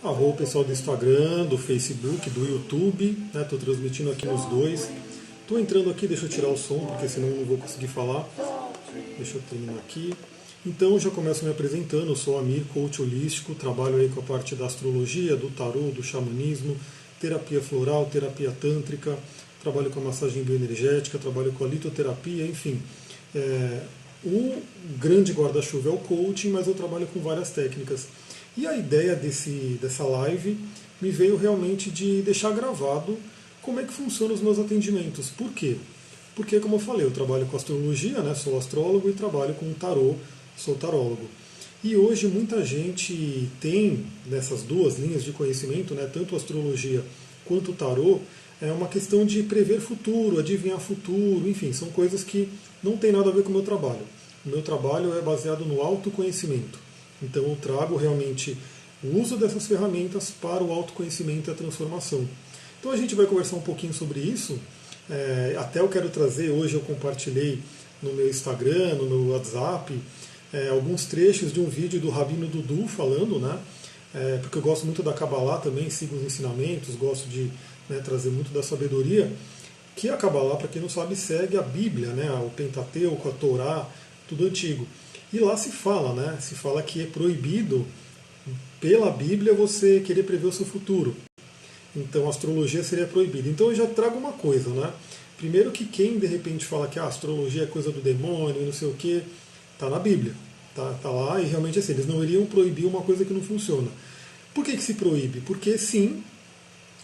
Arroba o pessoal do Instagram, do Facebook, do YouTube, né? Estou transmitindo aqui nos dois. Estou entrando aqui, deixa eu tirar o som, porque senão eu não vou conseguir falar. Deixa eu terminar aqui. Então, já começo me apresentando, eu sou Amir, coach holístico, trabalho aí com a parte da astrologia, do tarô, do xamanismo, terapia floral, terapia tântrica, trabalho com a massagem bioenergética, trabalho com a litoterapia, enfim. O grande guarda-chuva é o coaching, mas eu trabalho com várias técnicas. E a ideia dessa live me veio realmente de deixar gravado como é que funcionam os meus atendimentos. Por quê? Porque, como eu falei, eu trabalho com astrologia, né, sou astrólogo e trabalho com tarô, sou tarólogo. E hoje muita gente tem nessas duas linhas de conhecimento, né, tanto a astrologia quanto o tarô, é uma questão de prever futuro, adivinhar futuro, enfim, são coisas que não tem nada a ver com o meu trabalho. O meu trabalho é baseado no autoconhecimento. Então eu trago realmente o uso dessas ferramentas para o autoconhecimento e a transformação. Então a gente vai conversar um pouquinho sobre isso. Até eu quero trazer, hoje eu compartilhei no meu Instagram, no meu WhatsApp, alguns trechos de um vídeo do Rabino Dudu falando, né? Porque eu gosto muito da Kabbalah também, sigo os ensinamentos, gosto de trazer muito da sabedoria, que a Kabbalah, para quem não sabe, segue a Bíblia, né? O Pentateuco, a Torá, tudo antigo. E lá se fala, né? Se fala que é proibido, pela Bíblia, você querer prever o seu futuro. Então a astrologia seria proibida. Então eu já trago uma coisa, né? Primeiro que quem de repente fala que a astrologia é coisa do demônio e não sei o que, está na Bíblia. Tá lá e realmente assim, eles não iriam proibir uma coisa que não funciona. Por que se proíbe? Porque sim,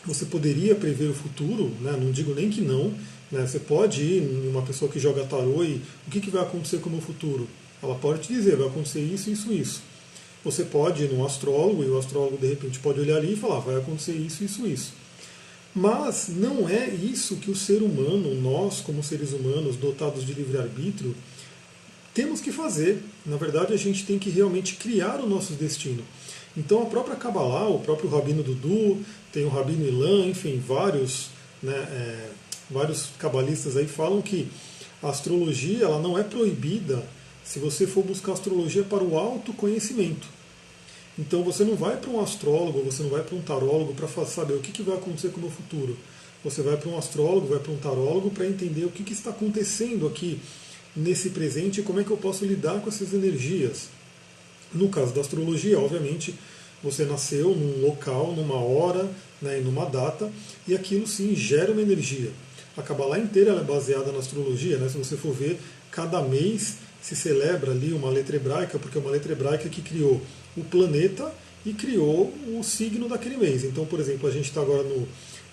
você poderia prever o futuro, né? Não digo nem que não, né? Você pode ir em uma pessoa que joga tarô e o que vai acontecer com o meu futuro? Ela pode te dizer, vai acontecer isso, isso, isso. Você pode ir num astrólogo e o astrólogo de repente pode olhar ali e falar, vai acontecer isso, isso, isso. Mas não é isso que o ser humano, nós como seres humanos dotados de livre-arbítrio, temos que fazer. Na verdade, a gente tem que realmente criar o nosso destino. Então a própria Kabbalah, o próprio Rabino Dudu, tem o Rabino Ilan, enfim, vários cabalistas aí falam que a astrologia ela não é proibida se você for buscar astrologia para o autoconhecimento. Então você não vai para um astrólogo, você não vai para um tarólogo para saber o que vai acontecer com o meu futuro. Você vai para um astrólogo, vai para um tarólogo para entender o que está acontecendo aqui nesse presente e como é que eu posso lidar com essas energias. No caso da astrologia, obviamente, você nasceu num local, numa hora, né, e numa data, e aquilo sim gera uma energia. A Kabbalah inteira ela é baseada na astrologia, né? Se você for ver, cada mês se celebra ali uma letra hebraica, porque é uma letra hebraica que criou o planeta e criou o signo daquele mês. Então, por exemplo, a gente está agora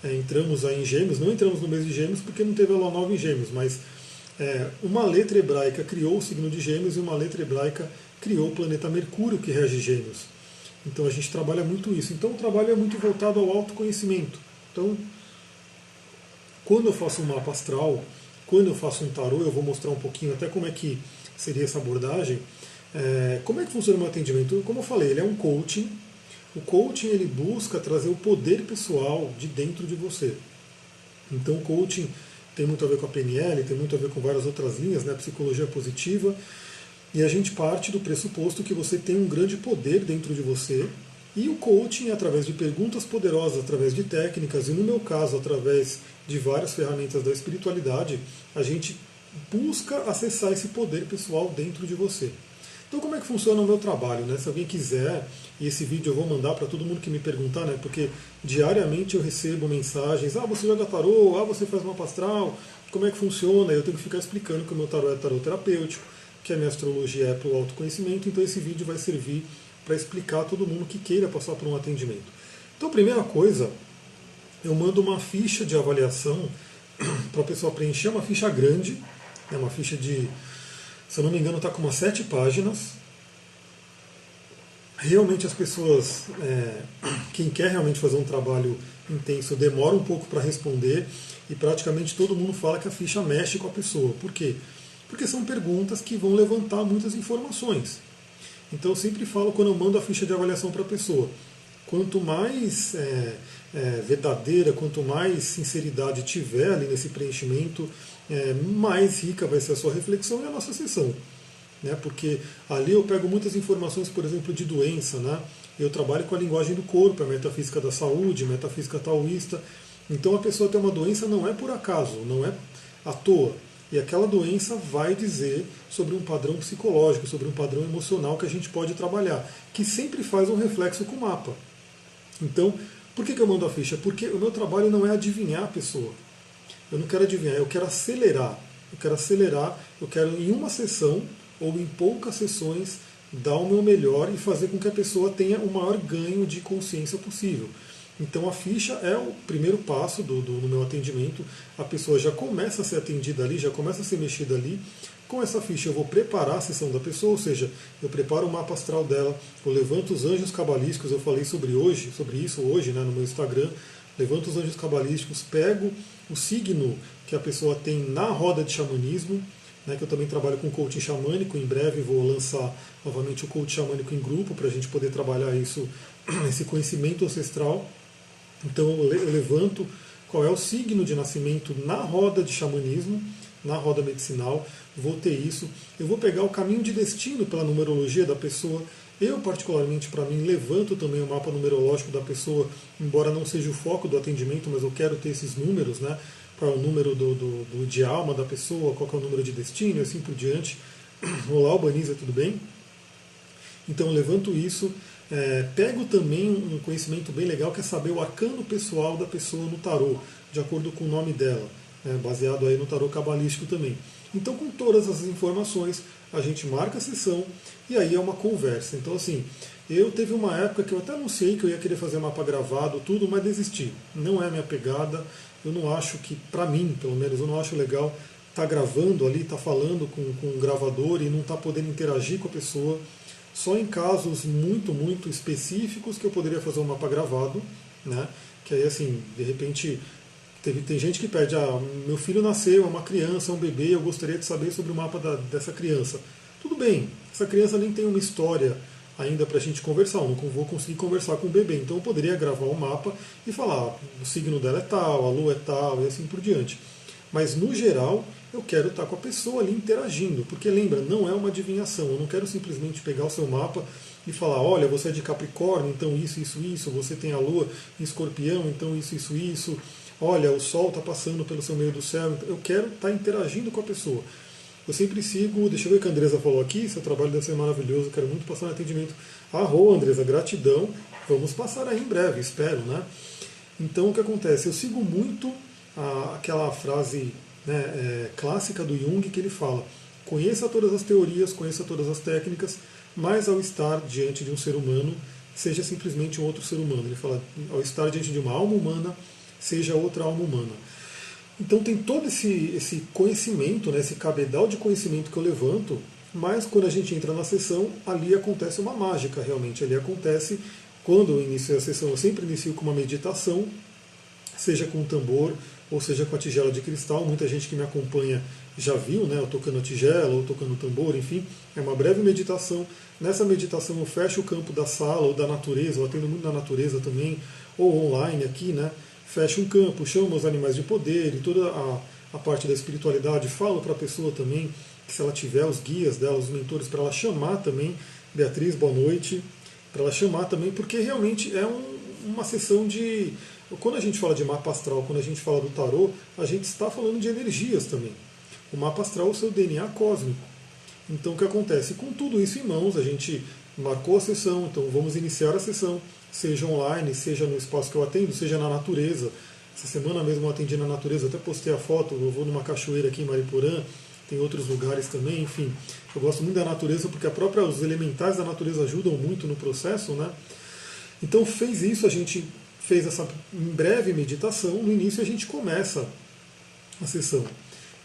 entramos aí em Gêmeos, não entramos no mês de Gêmeos porque não teve a lua nova em Gêmeos, mas uma letra hebraica criou o signo de Gêmeos e uma letra hebraica criou o planeta Mercúrio, que rege Gêmeos. Então a gente trabalha muito isso. Então o trabalho é muito voltado ao autoconhecimento. Então, quando eu faço um mapa astral, quando eu faço um tarô, eu vou mostrar um pouquinho até como é que seria essa abordagem. Como é que funciona o meu atendimento? Como eu falei, ele é um coaching. O coaching ele busca trazer o poder pessoal de dentro de você. Então o coaching tem muito a ver com a PNL, tem muito a ver com várias outras linhas, né? Psicologia positiva. E a gente parte do pressuposto que você tem um grande poder dentro de você. E o coaching, através de perguntas poderosas, através de técnicas, e no meu caso, através de várias ferramentas da espiritualidade, a gente busca acessar esse poder pessoal dentro de você. Então como é que funciona o meu trabalho, né? Se alguém quiser, e esse vídeo eu vou mandar para todo mundo que me perguntar, né? Porque diariamente eu recebo mensagens, você joga tarô, você faz mapa astral, como é que funciona? Eu tenho que ficar explicando que o meu tarô é tarô terapêutico, que a minha astrologia é para o autoconhecimento, então esse vídeo vai servir para explicar a todo mundo que queira passar por um atendimento. Então, primeira coisa, eu mando uma ficha de avaliação para a pessoa preencher, uma ficha grande, uma ficha de, se eu não me engano, está com umas 7 páginas. Realmente as pessoas, quem quer realmente fazer um trabalho intenso, demora um pouco para responder e praticamente todo mundo fala que a ficha mexe com a pessoa. Por quê? Porque são perguntas que vão levantar muitas informações. Então eu sempre falo quando eu mando a ficha de avaliação para a pessoa, quanto mais verdadeira, quanto mais sinceridade tiver ali nesse preenchimento, mais rica vai ser a sua reflexão e a nossa sessão. né? Porque ali eu pego muitas informações, por exemplo, de doença, né? Eu trabalho com a linguagem do corpo, a metafísica da saúde, a metafísica taoísta. Então a pessoa tem uma doença não é por acaso, não é à toa. E aquela doença vai dizer sobre um padrão psicológico, sobre um padrão emocional que a gente pode trabalhar, que sempre faz um reflexo com o mapa. Então, por que eu mando a ficha? Porque o meu trabalho não é adivinhar a pessoa. Eu não quero adivinhar, eu quero acelerar. Eu quero em uma sessão ou em poucas sessões dar o meu melhor e fazer com que a pessoa tenha o maior ganho de consciência possível. Então a ficha é o primeiro passo no meu atendimento. A pessoa já começa a ser atendida ali, já começa a ser mexida ali. Com essa ficha eu vou preparar a sessão da pessoa, ou seja, eu preparo o mapa astral dela, eu levanto os anjos cabalísticos, eu falei sobre isso hoje, né, no meu Instagram. Levanto os anjos cabalísticos, pego o signo que a pessoa tem na roda de xamanismo, né, que eu também trabalho com coaching xamânico. Em breve vou lançar novamente o coaching xamânico em grupo para a gente poder trabalhar isso, esse conhecimento ancestral. Então eu levanto qual é o signo de nascimento na roda de xamanismo, na roda medicinal, vou ter isso. Eu vou pegar o caminho de destino pela numerologia da pessoa. Eu, particularmente, para mim, levanto também o mapa numerológico da pessoa, embora não seja o foco do atendimento, mas eu quero ter esses números, né? Qual é o número de alma da pessoa, qual é o número de destino e assim por diante. Olá, Albaniza, tudo bem? Então eu levanto isso. Pego também um conhecimento bem legal, que é saber o arcano pessoal da pessoa no tarô, de acordo com o nome dela, baseado aí no tarô cabalístico também. Então, com todas as informações, a gente marca a sessão e aí é uma conversa. Então, assim, eu teve uma época que eu até anunciei que eu ia querer fazer mapa gravado, tudo, mas desisti. Não é a minha pegada. Eu não acho que, para mim, pelo menos, eu não acho legal estar gravando ali, estar falando com um gravador e não estar podendo interagir com a pessoa. Só em casos muito, muito específicos que eu poderia fazer um mapa gravado, né? Que aí, assim, de repente, tem gente que pede, meu filho nasceu, é uma criança, é um bebê, eu gostaria de saber sobre o mapa dessa criança. Tudo bem, essa criança nem tem uma história ainda para a gente conversar, eu não vou conseguir conversar com o bebê, então eu poderia gravar um mapa e falar, o signo dela é tal, a lua é tal, e assim por diante. Mas, no geral, eu quero estar com a pessoa ali interagindo, porque lembra, não é uma adivinhação, eu não quero simplesmente pegar o seu mapa e falar, olha, você é de Capricórnio, então isso, você tem a lua em Escorpião, então isso, olha, o sol está passando pelo seu meio do céu, então eu quero estar interagindo com a pessoa. Eu sempre sigo, deixa eu ver o que a Andresa falou aqui, seu trabalho deve ser maravilhoso, quero muito passar no atendimento. Andresa, gratidão, vamos passar aí em breve, espero, né? Então o que acontece? Eu sigo muito aquela frase, né, clássica do Jung, que ele fala, conheça todas as teorias, conheça todas as técnicas, mas ao estar diante de um ser humano, seja simplesmente um outro ser humano. Ele fala, ao estar diante de uma alma humana, seja outra alma humana. Então tem todo esse conhecimento, né, esse cabedal de conhecimento que eu levanto, mas quando a gente entra na sessão, ali acontece uma mágica realmente. Ali acontece, quando eu inicio a sessão, eu sempre inicio com uma meditação, seja com um tambor, ou seja com a tigela de cristal. Muita gente que me acompanha já viu, né, eu tocando a tigela, ou tocando o tambor, enfim. É uma breve meditação. Nessa meditação eu fecho o campo da sala ou da natureza, eu atendo muito na natureza também, ou online aqui, né. Fecho um campo, chamo os animais de poder e toda a parte da espiritualidade. Falo para a pessoa também que se ela tiver os guias dela, os mentores, para ela chamar também. Beatriz, boa noite. Para ela chamar também, porque realmente é uma sessão de... Quando a gente fala de mapa astral, quando a gente fala do tarô, a gente está falando de energias também. O mapa astral é o seu DNA cósmico. Então o que acontece? Com tudo isso em mãos, a gente marcou a sessão, então vamos iniciar a sessão, seja online, seja no espaço que eu atendo, seja na natureza. Essa semana mesmo eu atendi na natureza, até postei a foto, eu vou numa cachoeira aqui em Mariporã, tem outros lugares também, enfim. Eu gosto muito da natureza porque os elementais da natureza ajudam muito no processo, né? Então fez isso, a gente fez essa breve meditação, no início a gente começa a sessão.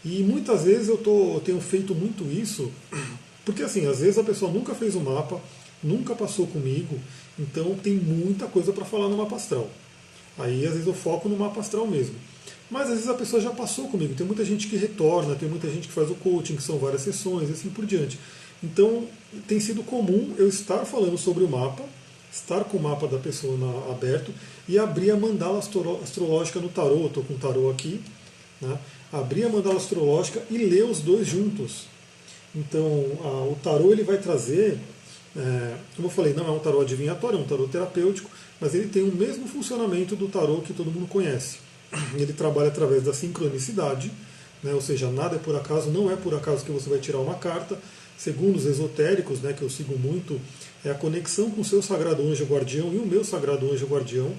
E muitas vezes eu tenho feito muito isso, porque assim, às vezes a pessoa nunca fez o mapa, nunca passou comigo, então tem muita coisa para falar no mapa astral. Aí às vezes eu foco no mapa astral mesmo. Mas às vezes a pessoa já passou comigo, tem muita gente que retorna, tem muita gente que faz o coaching, que são várias sessões e assim por diante. Então tem sido comum eu estar falando sobre o mapa, estar com o mapa da pessoa aberto e abrir a mandala astrológica no tarô. Estou com o tarô aqui, né? Abrir a mandala astrológica e ler os dois juntos. Então, o tarô ele vai trazer, como eu falei, não é um tarô adivinhatório, é um tarô terapêutico, mas ele tem o mesmo funcionamento do tarô que todo mundo conhece. Ele trabalha através da sincronicidade, né, ou seja, nada é por acaso, não é por acaso que você vai tirar uma carta. Segundo os esotéricos, né, que eu sigo muito, é a conexão com o seu sagrado anjo guardião e o meu sagrado anjo guardião.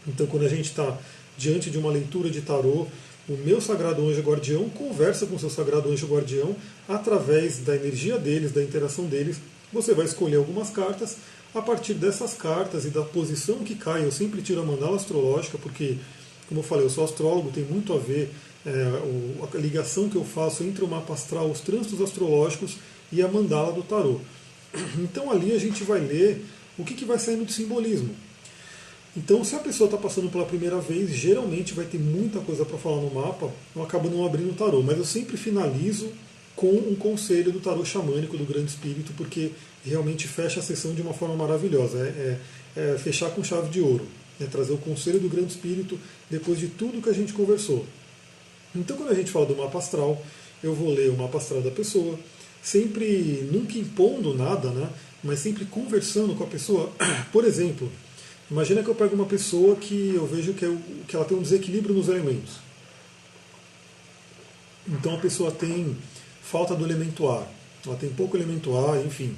Então, quando a gente está diante de uma leitura de tarô, o meu sagrado anjo guardião conversa com o seu sagrado anjo guardião através da energia deles, da interação deles. Você vai escolher algumas cartas. A partir dessas cartas e da posição que cai, eu sempre tiro a mandala astrológica, porque, como eu falei, eu sou astrólogo, tem muito a ver a ligação que eu faço entre o mapa astral, os trânsitos astrológicos e a mandala do tarô. Então ali a gente vai ler o que vai saindo de simbolismo. Então, se a pessoa está passando pela primeira vez, geralmente vai ter muita coisa para falar no mapa, eu acabo não abrindo o tarô, mas eu sempre finalizo com um conselho do tarô xamânico do Grande Espírito, porque realmente fecha a sessão de uma forma maravilhosa. É fechar com chave de ouro, é trazer o conselho do Grande Espírito depois de tudo que a gente conversou. Então, quando a gente fala do mapa astral, eu vou ler o mapa astral da pessoa, sempre, nunca impondo nada, né, mas sempre conversando com a pessoa. Por exemplo, imagina que eu pego uma pessoa que eu vejo que ela tem um desequilíbrio nos elementos. Então a pessoa tem falta do elemento ar, ela tem pouco elemento ar, enfim.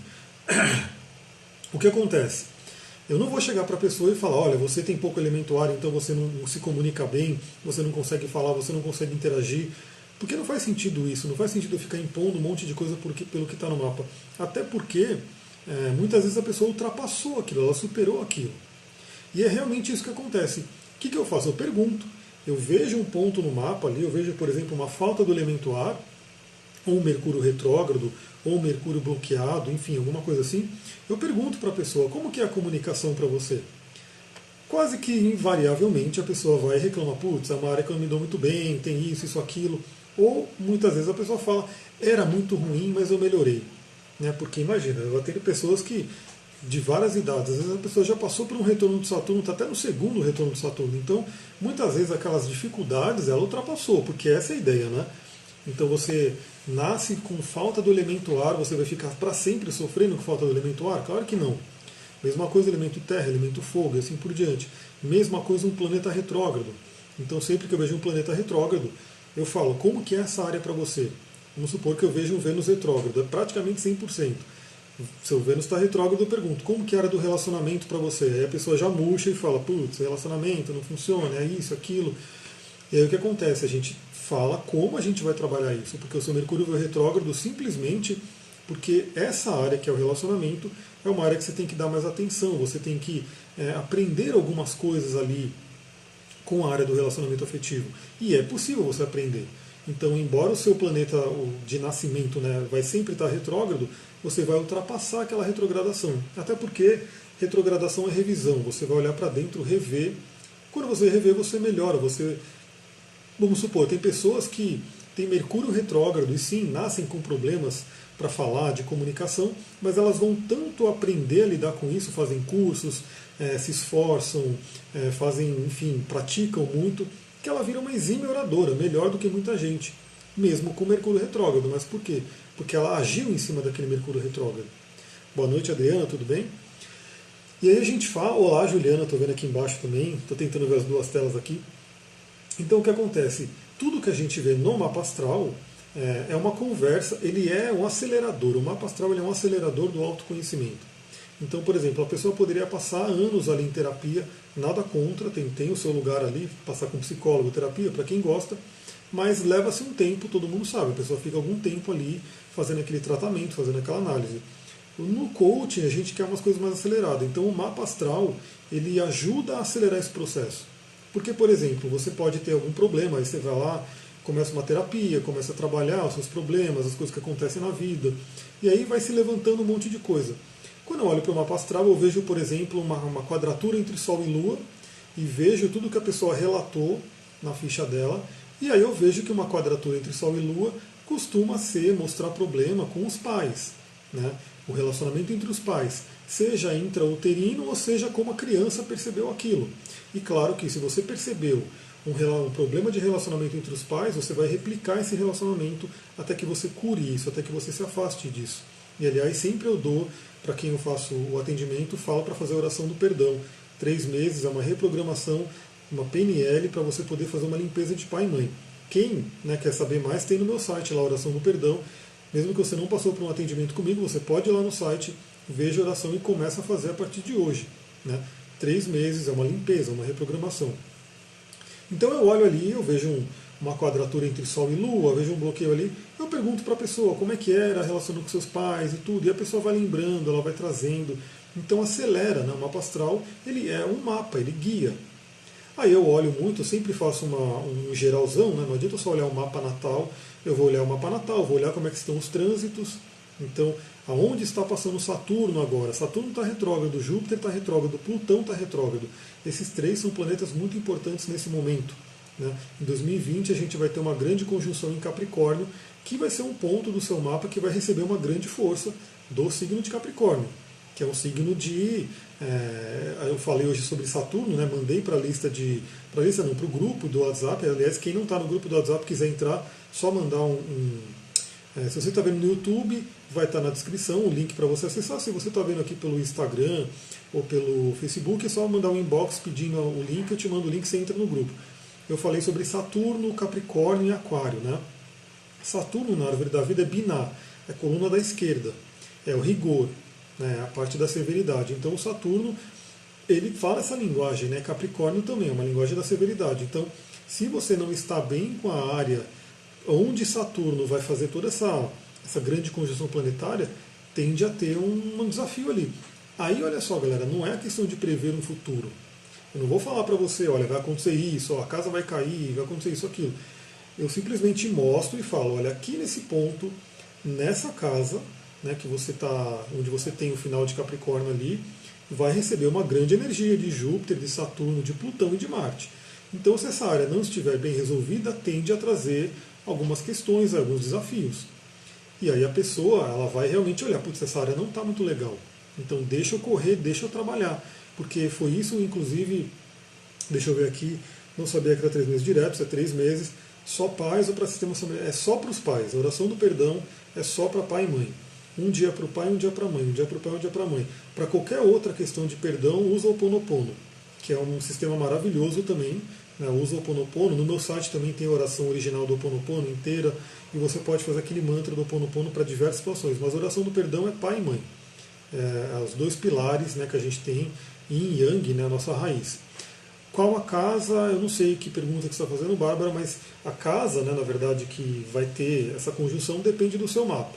O que acontece? Eu não vou chegar para a pessoa e falar, olha, você tem pouco elemento ar, então você não se comunica bem, você não consegue falar, você não consegue interagir. Porque não faz sentido isso, não faz sentido eu ficar impondo um monte de coisa pelo que está no mapa. Até porque muitas vezes a pessoa ultrapassou aquilo, ela superou aquilo. E é realmente isso que acontece. O que eu faço? Eu pergunto. Eu vejo um ponto no mapa ali, eu vejo, por exemplo, uma falta do elemento ar, ou um Mercúrio retrógrado, ou um Mercúrio bloqueado, enfim, alguma coisa assim. Eu pergunto para a pessoa, como que é a comunicação para você? Quase que invariavelmente a pessoa vai reclamar, putz, é uma área que eu não me dou muito bem, tem isso, aquilo. Ou muitas vezes a pessoa fala, era muito ruim, mas eu melhorei. Né? Porque imagina, eu tenho pessoas que de várias idades. Às vezes a pessoa já passou por um retorno de Saturno, está até no segundo retorno de Saturno. Então, muitas vezes aquelas dificuldades ela ultrapassou, porque essa é a ideia, né? Então você nasce com falta do elemento ar, você vai ficar para sempre sofrendo com falta do elemento ar? Claro que não. Mesma coisa elemento terra, elemento fogo e assim por diante. Mesma coisa um planeta retrógrado. Então sempre que eu vejo um planeta retrógrado, eu falo, como que é essa área para você? Vamos supor que eu vejo um Vênus retrógrado, é praticamente 100%. Se o Vênus está retrógrado, eu pergunto, como que era do relacionamento para você? Aí a pessoa já murcha e fala, putz, relacionamento não funciona, é isso, aquilo. E aí o que acontece? A gente fala como a gente vai trabalhar isso, porque o seu Mercúrio veio retrógrado simplesmente porque essa área que é o relacionamento é uma área que você tem que dar mais atenção, você tem que aprender algumas coisas ali com a área do relacionamento afetivo. E é possível você aprender. Então, embora o seu planeta de nascimento, né, vai sempre estar retrógrado, você vai ultrapassar aquela retrogradação. Até porque retrogradação é revisão. Você vai olhar para dentro, rever. Quando você rever, você melhora. Vamos supor, tem pessoas que têm Mercúrio retrógrado e sim, nascem com problemas para falar, de comunicação, mas elas vão tanto aprender a lidar com isso, fazem cursos, se esforçam, fazem, enfim, praticam muito, que ela vira uma exímia oradora, melhor do que muita gente, mesmo com Mercúrio retrógrado. Mas por quê? Porque ela agiu em cima daquele Mercúrio retrógrado. Boa noite, Adriana, tudo bem? E aí a gente fala, olá Juliana, estou vendo aqui embaixo também, estou tentando ver as duas telas aqui. Então o que acontece? Tudo que a gente vê no mapa astral é uma conversa, ele é um acelerador, o mapa astral ele é um acelerador do autoconhecimento. Então, por exemplo, a pessoa poderia passar anos ali em terapia, nada contra, tem o seu lugar ali, passar com psicólogo, terapia, para quem gosta, mas leva-se um tempo, todo mundo sabe, a pessoa fica algum tempo ali fazendo aquele tratamento, fazendo aquela análise. No coaching a gente quer umas coisas mais aceleradas, então o mapa astral ele ajuda a acelerar esse processo. Porque, por exemplo, você pode ter algum problema, aí você vai lá, começa uma terapia, começa a trabalhar os seus problemas, as coisas que acontecem na vida, e aí vai se levantando um monte de coisa. Quando eu olho para o mapa astral, eu vejo, por exemplo, uma quadratura entre Sol e Lua, e vejo tudo que a pessoa relatou na ficha dela, e aí eu vejo que uma quadratura entre Sol e Lua costuma mostrar problema com os pais, né? O relacionamento entre os pais, seja intrauterino ou seja como a criança percebeu aquilo. E claro que se você percebeu um problema de relacionamento entre os pais, você vai replicar esse relacionamento até que você cure isso, até que você se afaste disso. E aliás, sempre eu dou, para quem eu faço o atendimento, falo para fazer a oração do perdão. 3 meses é uma reprogramação, uma PNL, para você poder fazer uma limpeza de pai e mãe. Quem, né, quer saber mais, tem no meu site lá, Oração do Perdão. Mesmo que você não passou por um atendimento comigo, você pode ir lá no site, veja a oração e começa a fazer a partir de hoje. Né? 3 meses, é uma limpeza, uma reprogramação. Então eu olho ali, eu vejo uma quadratura entre Sol e Lua, vejo um bloqueio ali, eu pergunto para a pessoa como é que era a relação com seus pais e tudo, e a pessoa vai lembrando, ela vai trazendo. Então acelera, né? O mapa astral, ele é um mapa, ele guia. Aí eu olho muito, eu sempre faço um geralzão, né? Não adianta só olhar o mapa natal, eu vou olhar o mapa natal, vou olhar como é que estão os trânsitos. Então, aonde está passando Saturno agora? Saturno está retrógrado, Júpiter está retrógrado, Plutão está retrógrado. Esses 3 são planetas muito importantes nesse momento. Né? Em 2020 a gente vai ter uma grande conjunção em Capricórnio, que vai ser um ponto do seu mapa que vai receber uma grande força do signo de Capricórnio, que é um signo de... eu falei hoje sobre Saturno, né? Mandei para a lista de... Para a lista não, para o grupo do WhatsApp. Aliás, quem não está no grupo do WhatsApp quiser entrar, só mandar se você está vendo no YouTube, vai estar na descrição o link para você acessar. Se você está vendo aqui pelo Instagram ou pelo Facebook, é só mandar um inbox pedindo o link, eu te mando o link e você entra no grupo. Eu falei sobre Saturno, Capricórnio e Aquário. Né? Saturno, na árvore da vida, é binar, é a coluna da esquerda, é o rigor, né? A parte da severidade. Então o Saturno, ele fala essa linguagem, né? Capricórnio também é uma linguagem da severidade. Então, se você não está bem com a área onde Saturno vai fazer toda essa grande conjunção planetária, tende a ter um desafio ali. Aí, olha só, galera, não é a questão de prever um futuro. Eu não vou falar para você, olha, vai acontecer isso, ó, a casa vai cair, vai acontecer isso, aquilo. Eu simplesmente mostro e falo, olha, aqui nesse ponto, nessa casa, né, que você tá, onde você tem o final de Capricórnio ali, vai receber uma grande energia de Júpiter, de Saturno, de Plutão e de Marte. Então, se essa área não estiver bem resolvida, tende a trazer algumas questões, alguns desafios. E aí a pessoa, ela vai realmente olhar, putz, essa área não está muito legal. Então deixa eu correr, deixa eu trabalhar. Porque foi isso, inclusive, deixa eu ver aqui, não sabia que era 3 meses diretos, é 3 meses, só pais ou para sistema familiar, é só para os pais. A oração do perdão é só para pai e mãe. Um dia para o pai, um dia para a mãe, um dia para o pai, um dia para a mãe. Para qualquer outra questão de perdão, usa o Ho'oponopono, que é um sistema maravilhoso também. Usa o Ho'oponopono. No meu site também tem a oração original do Ho'oponopono inteira, e você pode fazer aquele mantra do Ho'oponopono para diversas situações. Mas a oração do perdão é pai e mãe. Os 2 pilares, né, que a gente tem em Yang, né, a nossa raiz. Qual a casa? Eu não sei que pergunta que você está fazendo, Bárbara, mas a casa, né, na verdade, que vai ter essa conjunção depende do seu mapa.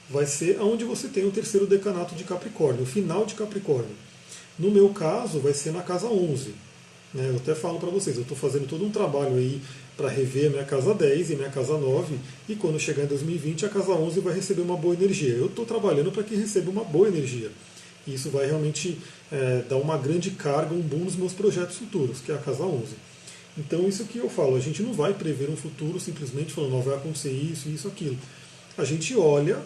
Vai ser onde você tem o 3º decanato de Capricórnio, o final de Capricórnio. No meu caso, vai ser na casa 11. Eu até falo para vocês, eu estou fazendo todo um trabalho aí para rever a minha casa 10 e minha casa 9, e quando chegar em 2020 a casa 11 vai receber uma boa energia. Eu estou trabalhando para que receba uma boa energia. E isso vai realmente dar uma grande carga, um boom nos meus projetos futuros, que é a casa 11. Então isso que eu falo, a gente não vai prever um futuro simplesmente falando, não vai acontecer isso, aquilo. A gente olha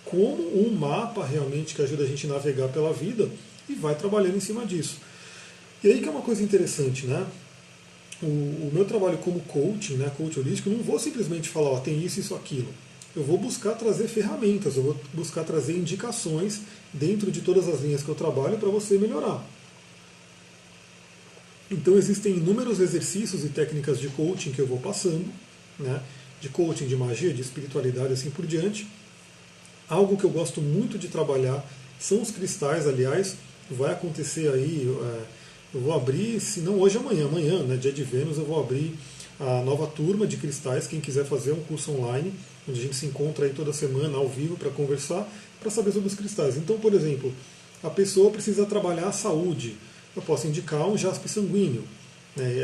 como um mapa realmente que ajuda a gente a navegar pela vida e vai trabalhando em cima disso. E aí que é uma coisa interessante, né? O meu trabalho como coaching, né, coach holístico, eu não vou simplesmente falar, ó, tem isso, aquilo. Eu vou buscar trazer ferramentas, eu vou buscar trazer indicações dentro de todas as linhas que eu trabalho para você melhorar. Então existem inúmeros exercícios e técnicas de coaching que eu vou passando, né, de coaching, de magia, de espiritualidade, assim por diante. Algo que eu gosto muito de trabalhar são os cristais, aliás, vai acontecer aí... eu vou abrir, se não hoje, amanhã, né, dia de Vênus, eu vou abrir a nova turma de cristais. Quem quiser fazer um curso online, onde a gente se encontra aí toda semana ao vivo para conversar, para saber sobre os cristais. Então, por exemplo, a pessoa precisa trabalhar a saúde. Eu posso indicar um jaspe sanguíneo.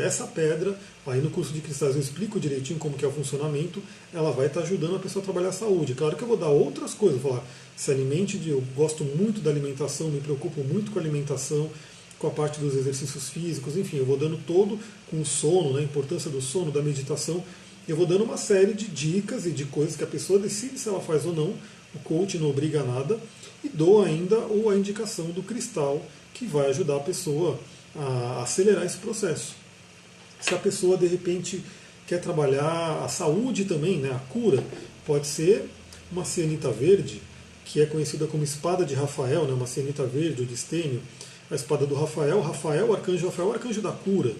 Essa pedra, aí no curso de cristais eu explico direitinho como que é o funcionamento, ela vai estar ajudando a pessoa a trabalhar a saúde. Claro que eu vou dar outras coisas, vou falar, se alimente, eu gosto muito da alimentação, me preocupo muito com a alimentação, com a parte dos exercícios físicos, enfim, eu vou dando todo com o sono, né, a importância do sono, da meditação, eu vou dando uma série de dicas e de coisas que a pessoa decide se ela faz ou não, o coach não obriga a nada, e dou ainda a indicação do cristal, que vai ajudar a pessoa a acelerar esse processo. Se a pessoa de repente quer trabalhar a saúde também, né, a cura, pode ser uma cianita verde, que é conhecida como espada de Rafael, né, uma cianita verde ou de estênio, a espada do Rafael, Rafael, o arcanjo da cura.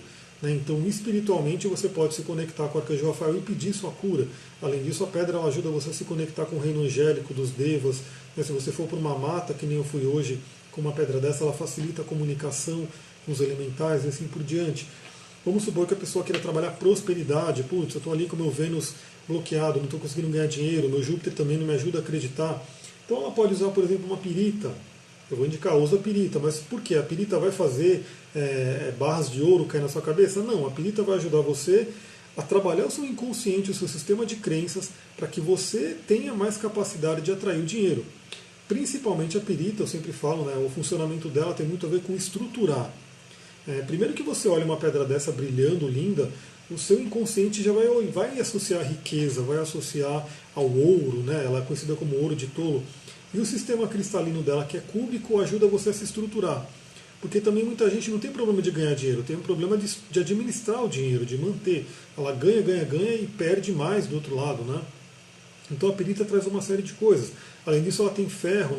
Né, então, espiritualmente, você pode se conectar com o arcanjo Rafael e pedir sua cura. Além disso, a pedra ela ajuda você a se conectar com o reino angélico dos devas. Né, se você for para uma mata, que nem eu fui hoje, com uma pedra dessa, ela facilita a comunicação com os elementais e assim por diante. Vamos supor que a pessoa queira trabalhar prosperidade. Putz, eu estou ali com o meu Vênus bloqueado, não estou conseguindo ganhar dinheiro, meu Júpiter também não me ajuda a acreditar. Então ela pode usar, por exemplo, uma pirita. Eu vou indicar, usa a pirita, mas por quê? A pirita vai fazer barras de ouro cair na sua cabeça? Não, a pirita vai ajudar você a trabalhar o seu inconsciente, o seu sistema de crenças, para que você tenha mais capacidade de atrair o dinheiro. Principalmente a pirita, eu sempre falo, né, o funcionamento dela tem muito a ver com estruturar. Primeiro que você olha uma pedra dessa brilhando, linda, o seu inconsciente já vai associar a riqueza, vai associar ao ouro, né? Ela é conhecida como ouro de tolo. E o sistema cristalino dela, que é cúbico, ajuda você a se estruturar. Porque também muita gente não tem problema de ganhar dinheiro, tem um problema de administrar o dinheiro, de manter. Ela ganha, ganha, ganha e perde mais do outro lado, né? Então a pirita traz uma série de coisas. Além disso, ela tem ferro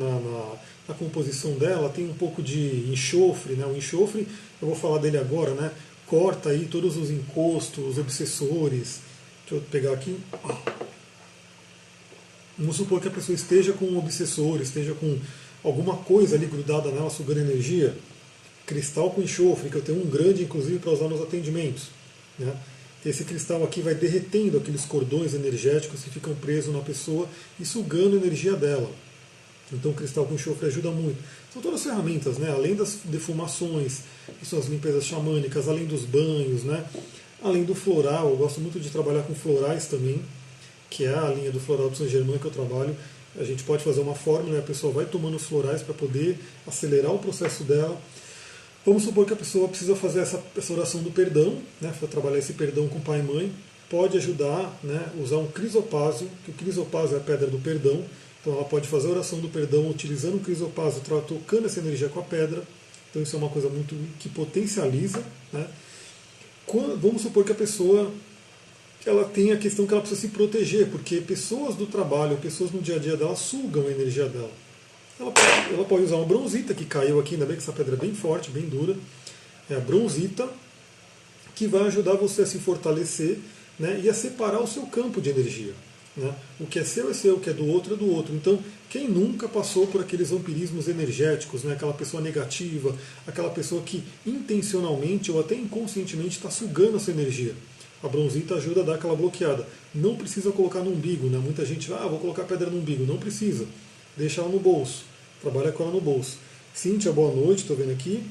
na composição dela, tem um pouco de enxofre. Né? O enxofre, eu vou falar dele agora, né? Corta aí todos os encostos, os obsessores. Deixa eu pegar aqui. Vamos supor que a pessoa esteja com um obsessor, esteja com alguma coisa ali grudada nela, sugando energia. Cristal com enxofre, que eu tenho um grande, inclusive, para usar nos atendimentos. Né? Esse cristal aqui vai derretendo aqueles cordões energéticos que ficam presos na pessoa e sugando a energia dela. Então o cristal com enxofre ajuda muito. São todas ferramentas, né? Além das defumações, que são as limpezas xamânicas, além dos banhos, né? Além do floral, eu gosto muito de trabalhar com florais também, que é a linha do floral do Saint Germain que eu trabalho. A gente pode fazer uma fórmula, né? A pessoa vai tomando os florais para poder acelerar o processo dela. Vamos supor que a pessoa precisa fazer essa oração do perdão, né, para trabalhar esse perdão com pai e mãe. Pode ajudar, né, usar um crisopásio, que o crisopásio é a pedra do perdão. Então ela pode fazer a oração do perdão utilizando o crisopásio, tocando essa energia com a pedra. Então isso é uma coisa muito que potencializa. Né. Vamos supor que a pessoa ela tem a questão que ela precisa se proteger, porque pessoas do trabalho, pessoas no dia a dia dela sugam a energia dela. Ela pode usar uma bronzita, que caiu aqui, ainda bem que essa pedra é bem forte, bem dura. É a bronzita, que vai ajudar você a se fortalecer, né, e a separar o seu campo de energia. Né? O que é seu, o que é do outro é do outro. Então, quem nunca passou por aqueles vampirismos energéticos, né, aquela pessoa negativa, aquela pessoa que intencionalmente ou até inconscientemente está sugando a sua energia? A bronzita ajuda a dar aquela bloqueada. Não precisa colocar no umbigo. Né? Muita gente vai, vou colocar pedra no umbigo. Não precisa. Deixa ela no bolso. Trabalha com ela no bolso. Cíntia, boa noite, estou vendo aqui.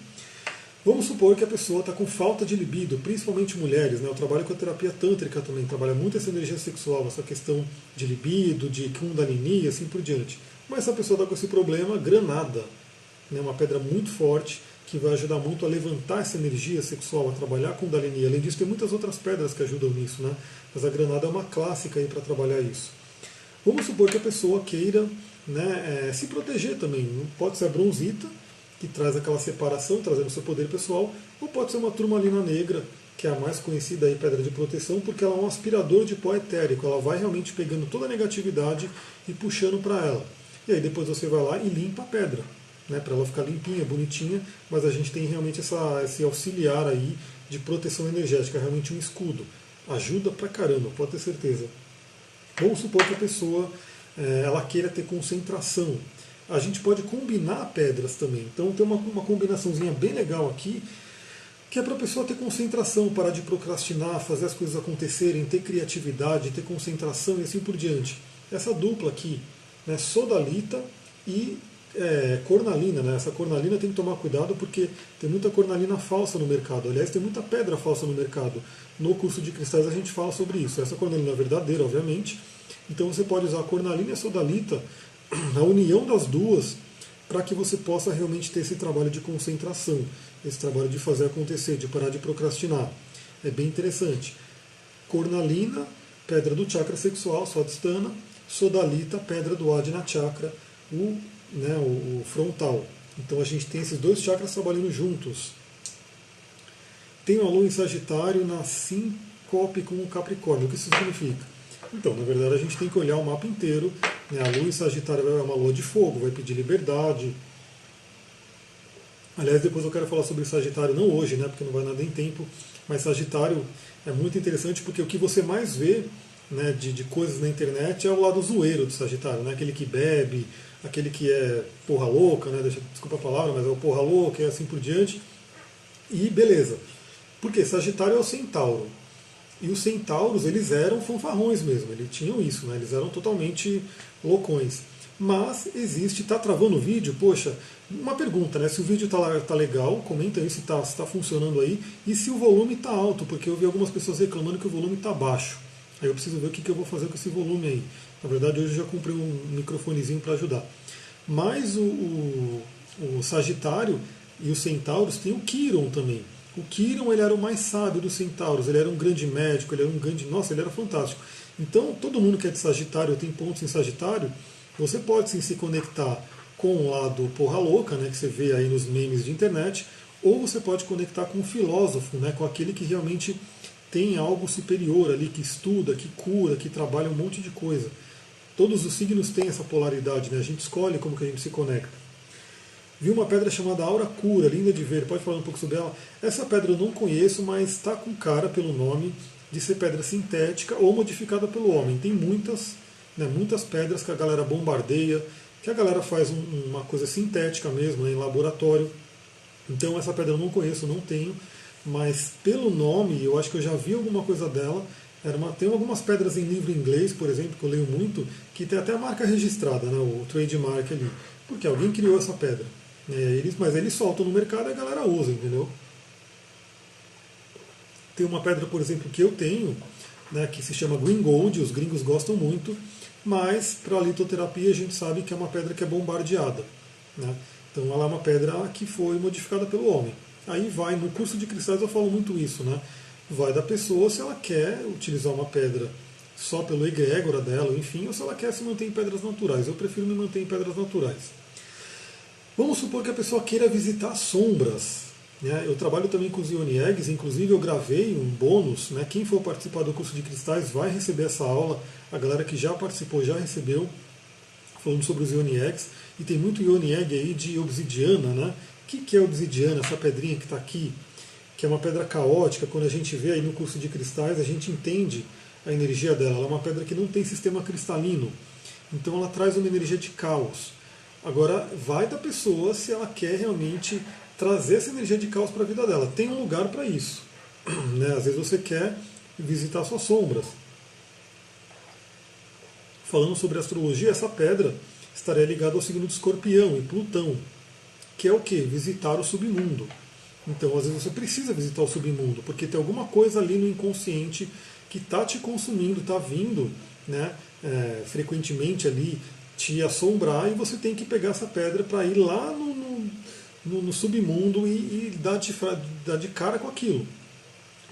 Vamos supor que a pessoa está com falta de libido, principalmente mulheres. Né? Eu trabalho com a terapia tântrica também, trabalha muito essa energia sexual, essa questão de libido, de kundalini e assim por diante. Mas se a pessoa está com esse problema, granada, né? Uma pedra muito forte, que vai ajudar muito a levantar essa energia sexual, a trabalhar com kundalini. Além disso, tem muitas outras pedras que ajudam nisso, né? Mas a granada é uma clássica para trabalhar isso. Vamos supor que a pessoa queira, né, se proteger também. Pode ser a bronzita, que traz aquela separação, trazendo o seu poder pessoal, ou pode ser uma turmalina negra, que é a mais conhecida aí, pedra de proteção, porque ela é um aspirador de pó etérico. Ela vai realmente pegando toda a negatividade e puxando para ela. E aí depois você vai lá e limpa a pedra, né, para ela ficar limpinha, bonitinha, mas a gente tem realmente esse auxiliar aí de proteção energética, realmente um escudo. Ajuda pra caramba, pode ter certeza. Vamos supor que a pessoa ela queira ter concentração. A gente pode combinar pedras também. Então tem uma combinaçãozinha bem legal aqui, que é para a pessoa ter concentração, parar de procrastinar, fazer as coisas acontecerem, ter criatividade, ter concentração e assim por diante. Essa dupla aqui, né, sodalita e cornalina. Né? Essa cornalina tem que tomar cuidado porque tem muita cornalina falsa no mercado. Aliás, tem muita pedra falsa no mercado. No curso de cristais a gente fala sobre isso. Essa cornalina é verdadeira, obviamente. Então você pode usar a cornalina e a sodalita, a união das duas, para que você possa realmente ter esse trabalho de concentração, esse trabalho de fazer acontecer, de parar de procrastinar. É bem interessante. Cornalina, pedra do chakra sexual, Swadhisthana, sodalita, pedra do Ajna Chakra, o frontal. Então a gente tem esses dois chakras trabalhando juntos. Tenho a Lua em Sagitário na síncope com o Capricórnio. O que isso significa? Então, na verdade, a gente tem que olhar o mapa inteiro. Né? A Lua em Sagitário é uma lua de fogo, vai pedir liberdade. Aliás, depois eu quero falar sobre Sagitário, não hoje, né, porque não vai dar nem tempo, mas Sagitário é muito interessante porque o que você mais vê, né, de coisas na internet é o lado zoeiro do Sagitário, né, aquele que bebe, aquele que é porra louca, né, desculpa a palavra, mas é o porra louca e assim por diante. E beleza. Porque Sagitário é o centauro. E os centauros, eles eram fanfarrões mesmo, eles tinham isso, né? Eles eram totalmente loucões. Mas existe, tá travando o vídeo? Poxa, uma pergunta, né? Se o vídeo tá legal, comenta aí se tá funcionando aí, e se o volume tá alto, porque eu vi algumas pessoas reclamando que o volume tá baixo. Aí eu preciso ver o que eu vou fazer com esse volume aí. Na verdade, hoje eu já comprei um microfonezinho para ajudar. Mas o Sagitário e os centauros tem o Quiron também. O Quiron, ele era o mais sábio dos centauros, ele era um grande médico, ele era um grande. Nossa, ele era fantástico. Então, todo mundo que é de Sagitário, tem pontos em Sagitário, você pode sim se conectar com o lado porra louca, né, que você vê aí nos memes de internet, ou você pode conectar com o filósofo, né, com aquele que realmente tem algo superior ali, que estuda, que cura, que trabalha um monte de coisa. Todos os signos têm essa polaridade, né? A gente escolhe como que a gente se conecta. Vi uma pedra chamada Aura Cura, linda de ver. Pode falar um pouco sobre ela? Essa pedra eu não conheço, mas está com cara pelo nome de ser pedra sintética ou modificada pelo homem. Tem muitas, né, muitas pedras que a galera bombardeia, que a galera faz uma coisa sintética mesmo, né, em laboratório. Então essa pedra eu não conheço, não tenho, mas pelo nome eu acho que eu já vi alguma coisa dela. Tem algumas pedras em livro inglês, por exemplo, que eu leio muito, que tem até a marca registrada, né, o trademark ali, porque alguém criou essa pedra. Mas eles soltam no mercado e a galera usa, entendeu? Tem uma pedra, por exemplo, que eu tenho, né, que se chama Green Gold, os gringos gostam muito, mas para a litoterapia a gente sabe que é uma pedra que é bombardeada. Né? Então ela é uma pedra que foi modificada pelo homem. Aí vai, no curso de cristais eu falo muito isso, né? Vai da pessoa se ela quer utilizar uma pedra só pelo egrégora dela, enfim, ou se ela quer se manter em pedras naturais. Eu prefiro me manter em pedras naturais. Vamos supor que a pessoa queira visitar sombras. Né? Eu trabalho também com os Ioni Eggs, inclusive eu gravei um bônus. Né? Quem for participar do curso de cristais vai receber essa aula. A galera que já participou já recebeu, falando sobre os Ioni Eggs. E tem muito Ioni Egg aí de obsidiana. Né? O que é obsidiana, essa pedrinha que está aqui? Que é uma pedra caótica. Quando a gente vê aí no curso de cristais, a gente entende a energia dela. Ela é uma pedra que não tem sistema cristalino. Então ela traz uma energia de caos. Agora, vai da pessoa se ela quer realmente trazer essa energia de caos para a vida dela. Tem um lugar para isso. Né? Às vezes você quer visitar suas sombras. Falando sobre astrologia, essa pedra estaria ligada ao signo de Escorpião e Plutão, que é o que? Visitar o submundo. Então, às vezes você precisa visitar o submundo, porque tem alguma coisa ali no inconsciente que está te consumindo, está vindo, né, frequentemente ali te assombrar, e você tem que pegar essa pedra para ir lá no submundo e dar de cara com aquilo,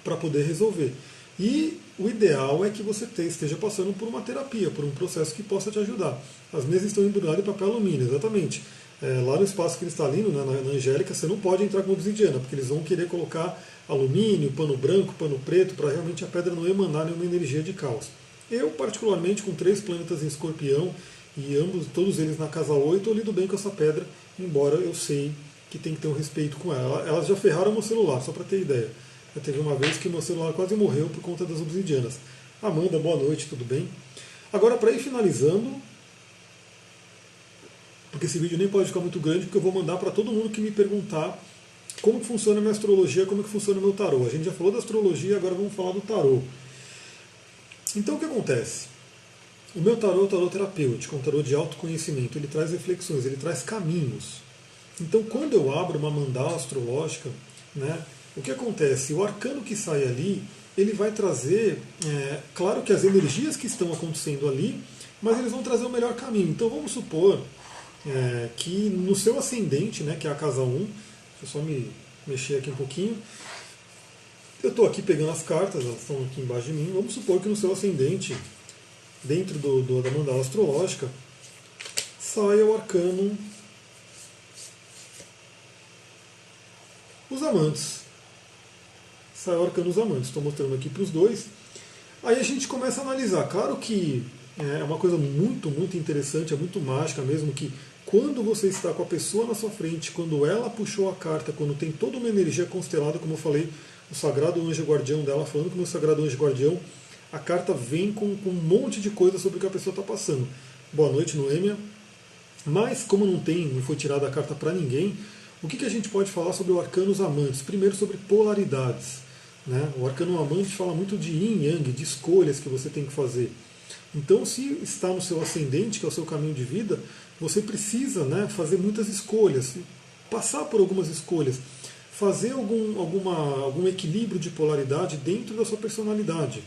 para poder resolver. E o ideal é que você esteja passando por uma terapia, por um processo que possa te ajudar. As mesas estão embrulhadas em papel alumínio, exatamente. Lá no espaço cristalino, né, na Angélica, você não pode entrar com obsidiana, porque eles vão querer colocar alumínio, pano branco, pano preto, para realmente a pedra não emanar nenhuma energia de caos. Eu, particularmente, com 3 planetas em Escorpião, e todos eles na casa 8, eu lido bem com essa pedra, embora eu sei que tem que ter um respeito com ela. Elas já ferraram meu celular, só para ter ideia. Já teve uma vez que meu celular quase morreu por conta das obsidianas. Amanda, boa noite, tudo bem? Agora, para ir finalizando, porque esse vídeo nem pode ficar muito grande, porque eu vou mandar para todo mundo que me perguntar como que funciona a minha astrologia, como que funciona o meu tarô. A gente já falou da astrologia, agora vamos falar do tarô. Então o que acontece? O meu tarô é um tarô terapêutico, é um tarô de autoconhecimento. Ele traz reflexões, ele traz caminhos. Então quando eu abro uma mandala astrológica, né, o que acontece? O arcano que sai ali, ele vai trazer, claro que as energias que estão acontecendo ali, mas eles vão trazer o melhor caminho. Então vamos supor que no seu ascendente, né, que é a casa 1, deixa eu só me mexer aqui um pouquinho, eu estou aqui pegando as cartas, elas estão aqui embaixo de mim, vamos supor que no seu ascendente, dentro da mandala astrológica, saia o arcano os amantes. sai o arcano dos amantes. Estou mostrando aqui para os dois. Aí a gente começa a analisar. Claro que é uma coisa muito, muito interessante, é muito mágica mesmo, que quando você está com a pessoa na sua frente, quando ela puxou a carta, quando tem toda uma energia constelada, como eu falei, o sagrado anjo guardião dela, falando com o meu sagrado anjo guardião, a carta vem com um monte de coisa sobre o que a pessoa está passando. Boa noite, Noêmia. Mas, como não foi tirada a carta para ninguém, o que a gente pode falar sobre o arcano dos amantes? Primeiro, sobre polaridades. Né? O arcano amante fala muito de yin e yang, de escolhas que você tem que fazer. Então, se está no seu ascendente, que é o seu caminho de vida, você precisa, né, fazer muitas escolhas, passar por algumas escolhas, fazer algum equilíbrio de polaridade dentro da sua personalidade.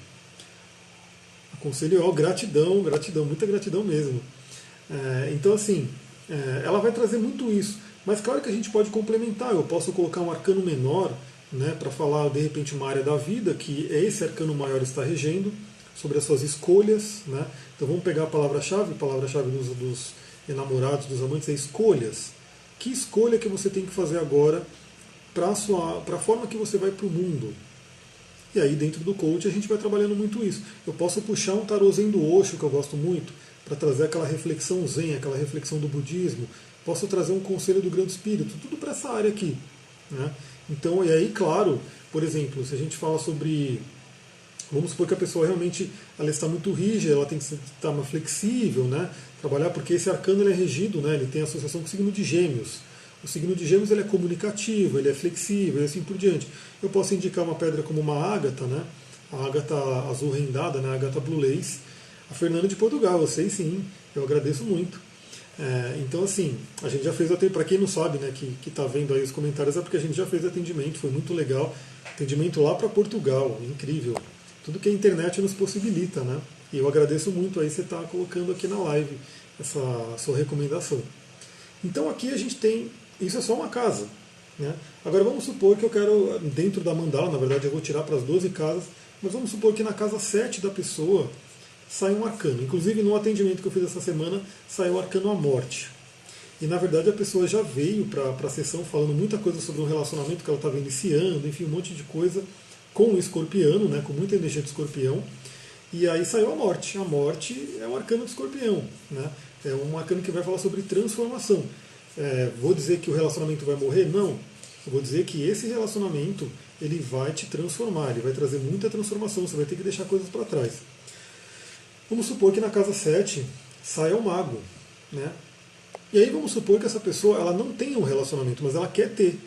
Aconselho, gratidão, gratidão, muita gratidão mesmo. Então, assim, ela vai trazer muito isso. Mas claro que a gente pode complementar. Eu posso colocar um arcano menor, né, para falar, de repente, uma área da vida, que esse arcano maior está regendo, sobre as suas escolhas. Né? Então vamos pegar a palavra-chave dos enamorados, dos amantes, é escolhas. Que escolha que você tem que fazer agora para a forma que você vai para o mundo? E aí dentro do coach a gente vai trabalhando muito isso. Eu posso puxar um tarô zen do Osho, que eu gosto muito, para trazer aquela reflexão zen, aquela reflexão do budismo. Posso trazer um conselho do Grande Espírito, tudo para essa área aqui. Né? Então, e aí, claro, por exemplo, se a gente fala sobre... Vamos supor que a pessoa realmente ela está muito rígida, ela tem que estar mais flexível, né? Trabalhar, porque esse arcano ele é regido, né? Ele tem associação com o signo de Gêmeos. O signo de Gêmeos ele é comunicativo, ele é flexível e assim por diante. Eu posso indicar uma pedra como uma ágata, né? A ágata azul rendada, né? A ágata Blue Lace. A Fernanda de Portugal, eu sei sim, eu agradeço muito. Então, assim, a gente já fez atendimento, para quem não sabe, né, que está vendo aí os comentários, é porque a gente já fez atendimento, foi muito legal. Atendimento lá para Portugal, incrível. Tudo que a internet nos possibilita, né? E eu agradeço muito aí você estar colocando aqui na live essa sua recomendação. Então aqui a gente tem, isso é só uma casa. Né? Agora vamos supor que eu quero, dentro da mandala, na verdade eu vou tirar para as 12 casas, mas vamos supor que na casa 7 da pessoa sai um arcano. Inclusive no atendimento que eu fiz essa semana, saiu o arcano a morte. E na verdade a pessoa já veio para a sessão falando muita coisa sobre um relacionamento que ela estava iniciando, enfim, um monte de coisa, com o escorpiano, né, com muita energia de escorpião, e aí saiu a morte. A morte é um arcano de escorpião, né, é um arcano que vai falar sobre transformação. Vou dizer que o relacionamento vai morrer? Não. Eu vou dizer que esse relacionamento ele vai te transformar, ele vai trazer muita transformação, você vai ter que deixar coisas para trás. Vamos supor que na casa 7 saia o mago. Né, e aí vamos supor que essa pessoa ela não tenha um relacionamento, mas ela quer ter.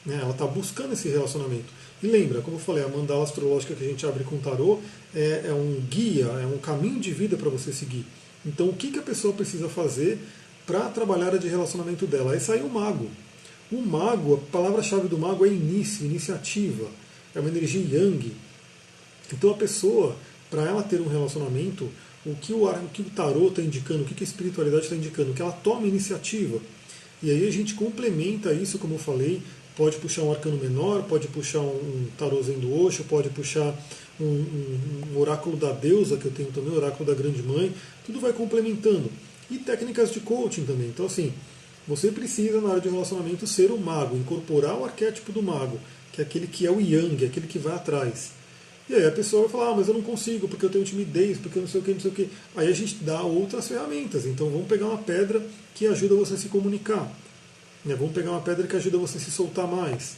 Né, ela está buscando esse relacionamento. E lembra, como eu falei, a mandala astrológica que a gente abre com o tarô é um guia, é um caminho de vida para você seguir. Então, o que a pessoa precisa fazer para trabalhar a de relacionamento dela? Aí sai o mago. O mago, a palavra-chave do mago é início, iniciativa, é uma energia yang. Então, a pessoa, para ela ter um relacionamento, o que o tarô está indicando, o que a espiritualidade está indicando? Que ela tome iniciativa. E aí a gente complementa isso, como eu falei. Pode puxar um arcano menor, pode puxar um tarôzinho do Osho, pode puxar um oráculo da deusa, que eu tenho também, o oráculo da grande mãe, tudo vai complementando. E técnicas de coaching também. Então, assim, você precisa, na área de relacionamento, ser o mago, incorporar o arquétipo do mago, que é aquele que é o yang, aquele que vai atrás. E aí a pessoa vai falar, mas eu não consigo, porque eu tenho timidez, porque eu não sei o que, não sei o que. Aí a gente dá outras ferramentas. Então, vamos pegar uma pedra que ajuda você a se comunicar. Vamos pegar uma pedra que ajuda você a se soltar mais.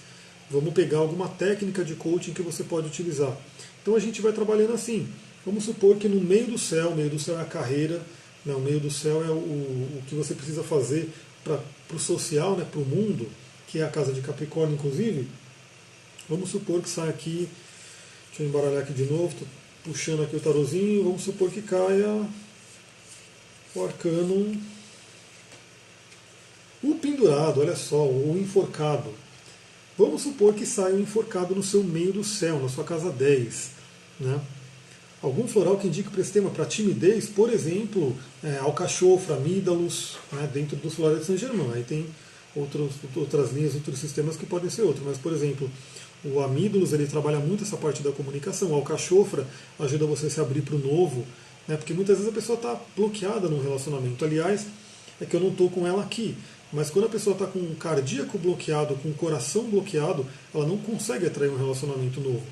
Vamos pegar alguma técnica de coaching que você pode utilizar. Então a gente vai trabalhando assim. Vamos supor que no meio do céu é a carreira, né? O meio do céu é o que você precisa fazer para o social, né? Para o mundo, que é a casa de Capricórnio, inclusive. Vamos supor que sai aqui, deixa eu embaralhar aqui de novo, estou puxando aqui o tarozinho, vamos supor que caia o arcano... O pendurado, olha só, o enforcado. Vamos supor que saia um enforcado no seu meio do céu, na sua casa 10. Né? Algum floral que indique para esse tema, para timidez, por exemplo, alcachofra, amídalos, né, dentro dos florais de Saint-Germain. Aí tem outras linhas, outros sistemas que podem ser outros. Mas, por exemplo, o amídalos ele trabalha muito essa parte da comunicação. O alcachofra ajuda você a se abrir para o novo, né, porque muitas vezes a pessoa está bloqueada num relacionamento. Aliás, é que eu não estou com ela aqui. Mas quando a pessoa está com um cardíaco bloqueado, com o coração bloqueado, ela não consegue atrair um relacionamento novo.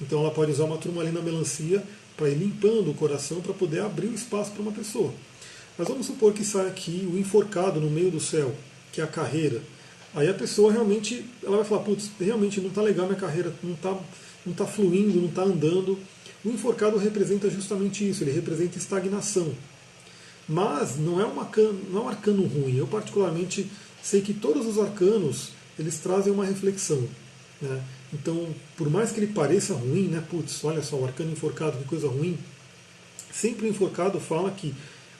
Então ela pode usar uma turmalina melancia para ir limpando o coração para poder abrir o espaço para uma pessoa. Mas vamos supor que sai aqui o enforcado no meio do céu, que é a carreira. Aí a pessoa realmente, ela vai falar, putz, realmente não está legal minha carreira, não tá fluindo, não está andando. O enforcado representa justamente isso, ele representa estagnação. Mas não é um arcano ruim. Eu particularmente sei que todos os arcanos, eles trazem uma reflexão. Né? Então, por mais que ele pareça ruim, né? Putz, olha só, o arcano enforcado, que coisa ruim. Sempre o enforcado fala que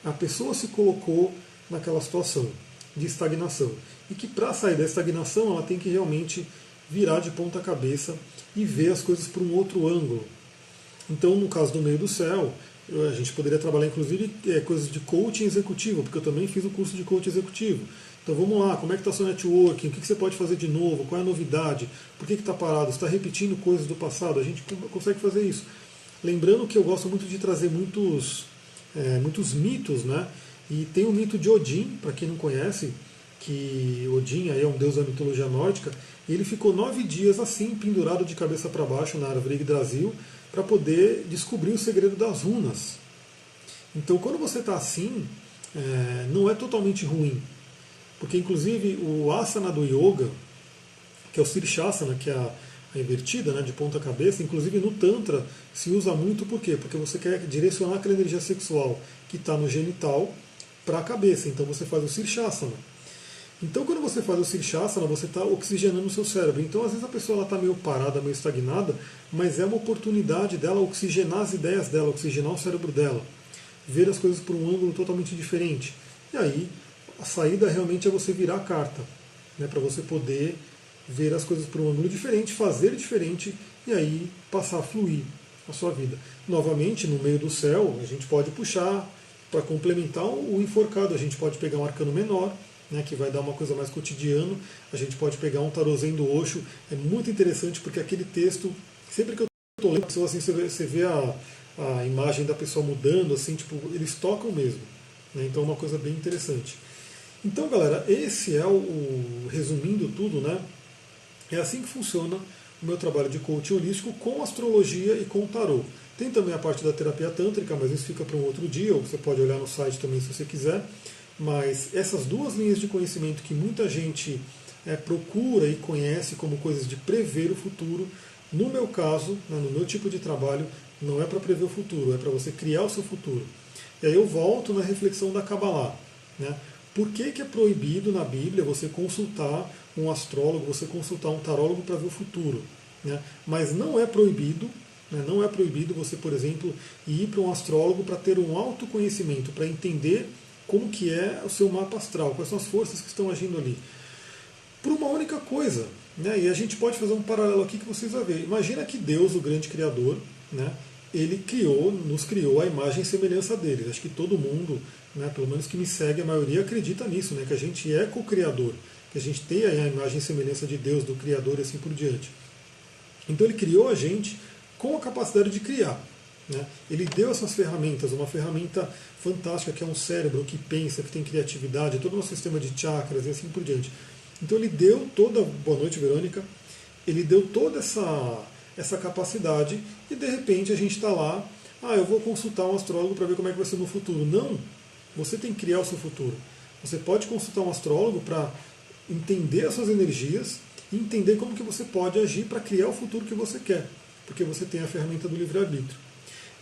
a pessoa se colocou naquela situação de estagnação. E que para sair da estagnação ela tem que realmente virar de ponta cabeça e ver as coisas por um outro ângulo. Então, no caso do meio do céu, a gente poderia trabalhar inclusive coisas de coaching executivo, porque eu também fiz o curso de coaching executivo. Então vamos lá, como é que está seu networking, o que você pode fazer de novo, qual é a novidade, por que está parado, você está repetindo coisas do passado, a gente consegue fazer isso. Lembrando que eu gosto muito de trazer muitos mitos, né? E tem o mito de Odin, para quem não conhece, que Odin aí é um deus da mitologia nórdica, e ele ficou 9 dias assim, pendurado de cabeça para baixo na árvore Yggdrasil, para poder descobrir o segredo das runas. Então quando você está assim, não é totalmente ruim, porque inclusive o asana do yoga, que é o Sirshasana, que é a invertida, né, de ponta cabeça, inclusive no Tantra se usa muito, por quê? Porque você quer direcionar aquela energia sexual que está no genital para a cabeça, então você faz o Sirshasana. Então quando você faz o Sirshasana, você está oxigenando o seu cérebro. Então às vezes a pessoa está meio parada, meio estagnada, mas é uma oportunidade dela oxigenar as ideias dela, oxigenar o cérebro dela, ver as coisas por um ângulo totalmente diferente. E aí a saída realmente é você virar a carta, né, para você poder ver as coisas por um ângulo diferente, fazer diferente e aí passar a fluir a sua vida. Novamente, no meio do céu, a gente pode puxar para complementar o enforcado, a gente pode pegar um arcano menor, né, que vai dar uma coisa mais cotidiana, a gente pode pegar um tarôzinho do Osho, é muito interessante porque aquele texto, sempre que eu estou lendo, assim, você vê a imagem da pessoa mudando, assim, tipo, eles tocam mesmo. Né, então é uma coisa bem interessante. Então, galera, esse é resumindo tudo, né? É assim que funciona o meu trabalho de coaching holístico com astrologia e com tarô. Tem também a parte da terapia tântrica, mas isso fica para um outro dia, ou você pode olhar no site também se você quiser. Mas essas duas linhas de conhecimento que muita gente procura e conhece como coisas de prever o futuro, no meu caso, né, no meu tipo de trabalho, não é para prever o futuro, é para você criar o seu futuro. E aí eu volto na reflexão da Kabbalah. Né? Por que é proibido na Bíblia você consultar um astrólogo, você consultar um tarólogo para ver o futuro? Né? Mas não é proibido, né, não é proibido você, por exemplo, ir para um astrólogo para ter um autoconhecimento, para entender como que é o seu mapa astral, quais são as forças que estão agindo ali. Por uma única coisa. Né? E a gente pode fazer um paralelo aqui que vocês vão ver. Imagina que Deus, o grande Criador, né, ele nos criou a imagem e semelhança dele. Acho que todo mundo, né, pelo menos que me segue, a maioria acredita nisso, né, que a gente é co-criador, que a gente tem a imagem e semelhança de Deus, do Criador e assim por diante. Então ele criou a gente com a capacidade de criar. Né? Ele deu essas ferramentas, uma ferramenta fantástica que é um cérebro que pensa, que tem criatividade, todo o nosso sistema de chakras e assim por diante. Então ele deu toda, boa noite Verônica, ele deu toda essa capacidade e de repente a gente está lá, eu vou consultar um astrólogo para ver como é que vai ser no futuro. Não, você tem que criar o seu futuro. Você pode consultar um astrólogo para entender as suas energias e entender como que você pode agir para criar o futuro que você quer, porque você tem a ferramenta do livre-arbítrio.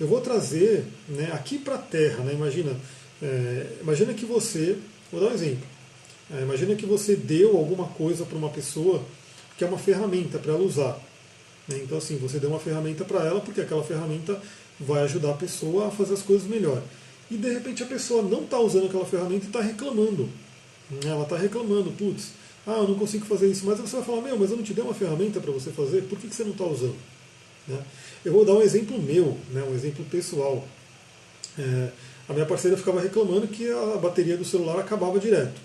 Eu vou trazer, né, aqui para a Terra, né, imagina que você, vou dar um exemplo, imagina que você deu alguma coisa para uma pessoa que é uma ferramenta para ela usar. Né, então assim, você deu uma ferramenta para ela porque aquela ferramenta vai ajudar a pessoa a fazer as coisas melhor. E de repente a pessoa não está usando aquela ferramenta e está reclamando. Ela está reclamando, putz, eu não consigo fazer isso. Mas você vai falar, mas eu não te dei uma ferramenta para você fazer, por que você não está usando? Né? Eu vou dar um exemplo meu, né, um exemplo pessoal. A minha parceira ficava reclamando que a bateria do celular acabava direto.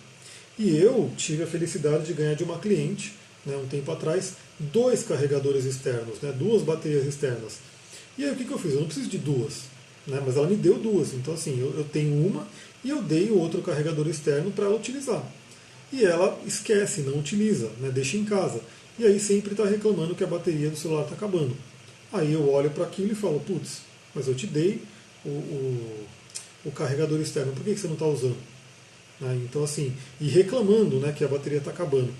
E eu tive a felicidade de ganhar de uma cliente, né, um tempo atrás, 2 carregadores externos, né, 2 baterias externas. E aí o que eu fiz? Eu não preciso de 2, né, mas ela me deu 2. Então assim, eu tenho uma e eu dei o outro carregador externo para ela utilizar. e ela esquece, não utiliza, né, deixa em casa. E aí sempre está reclamando que a bateria do celular está acabando. Aí eu olho para aquilo e falo, putz, mas eu te dei o carregador externo, por que você não está usando? Então assim, e reclamando, né, que a bateria está acabando.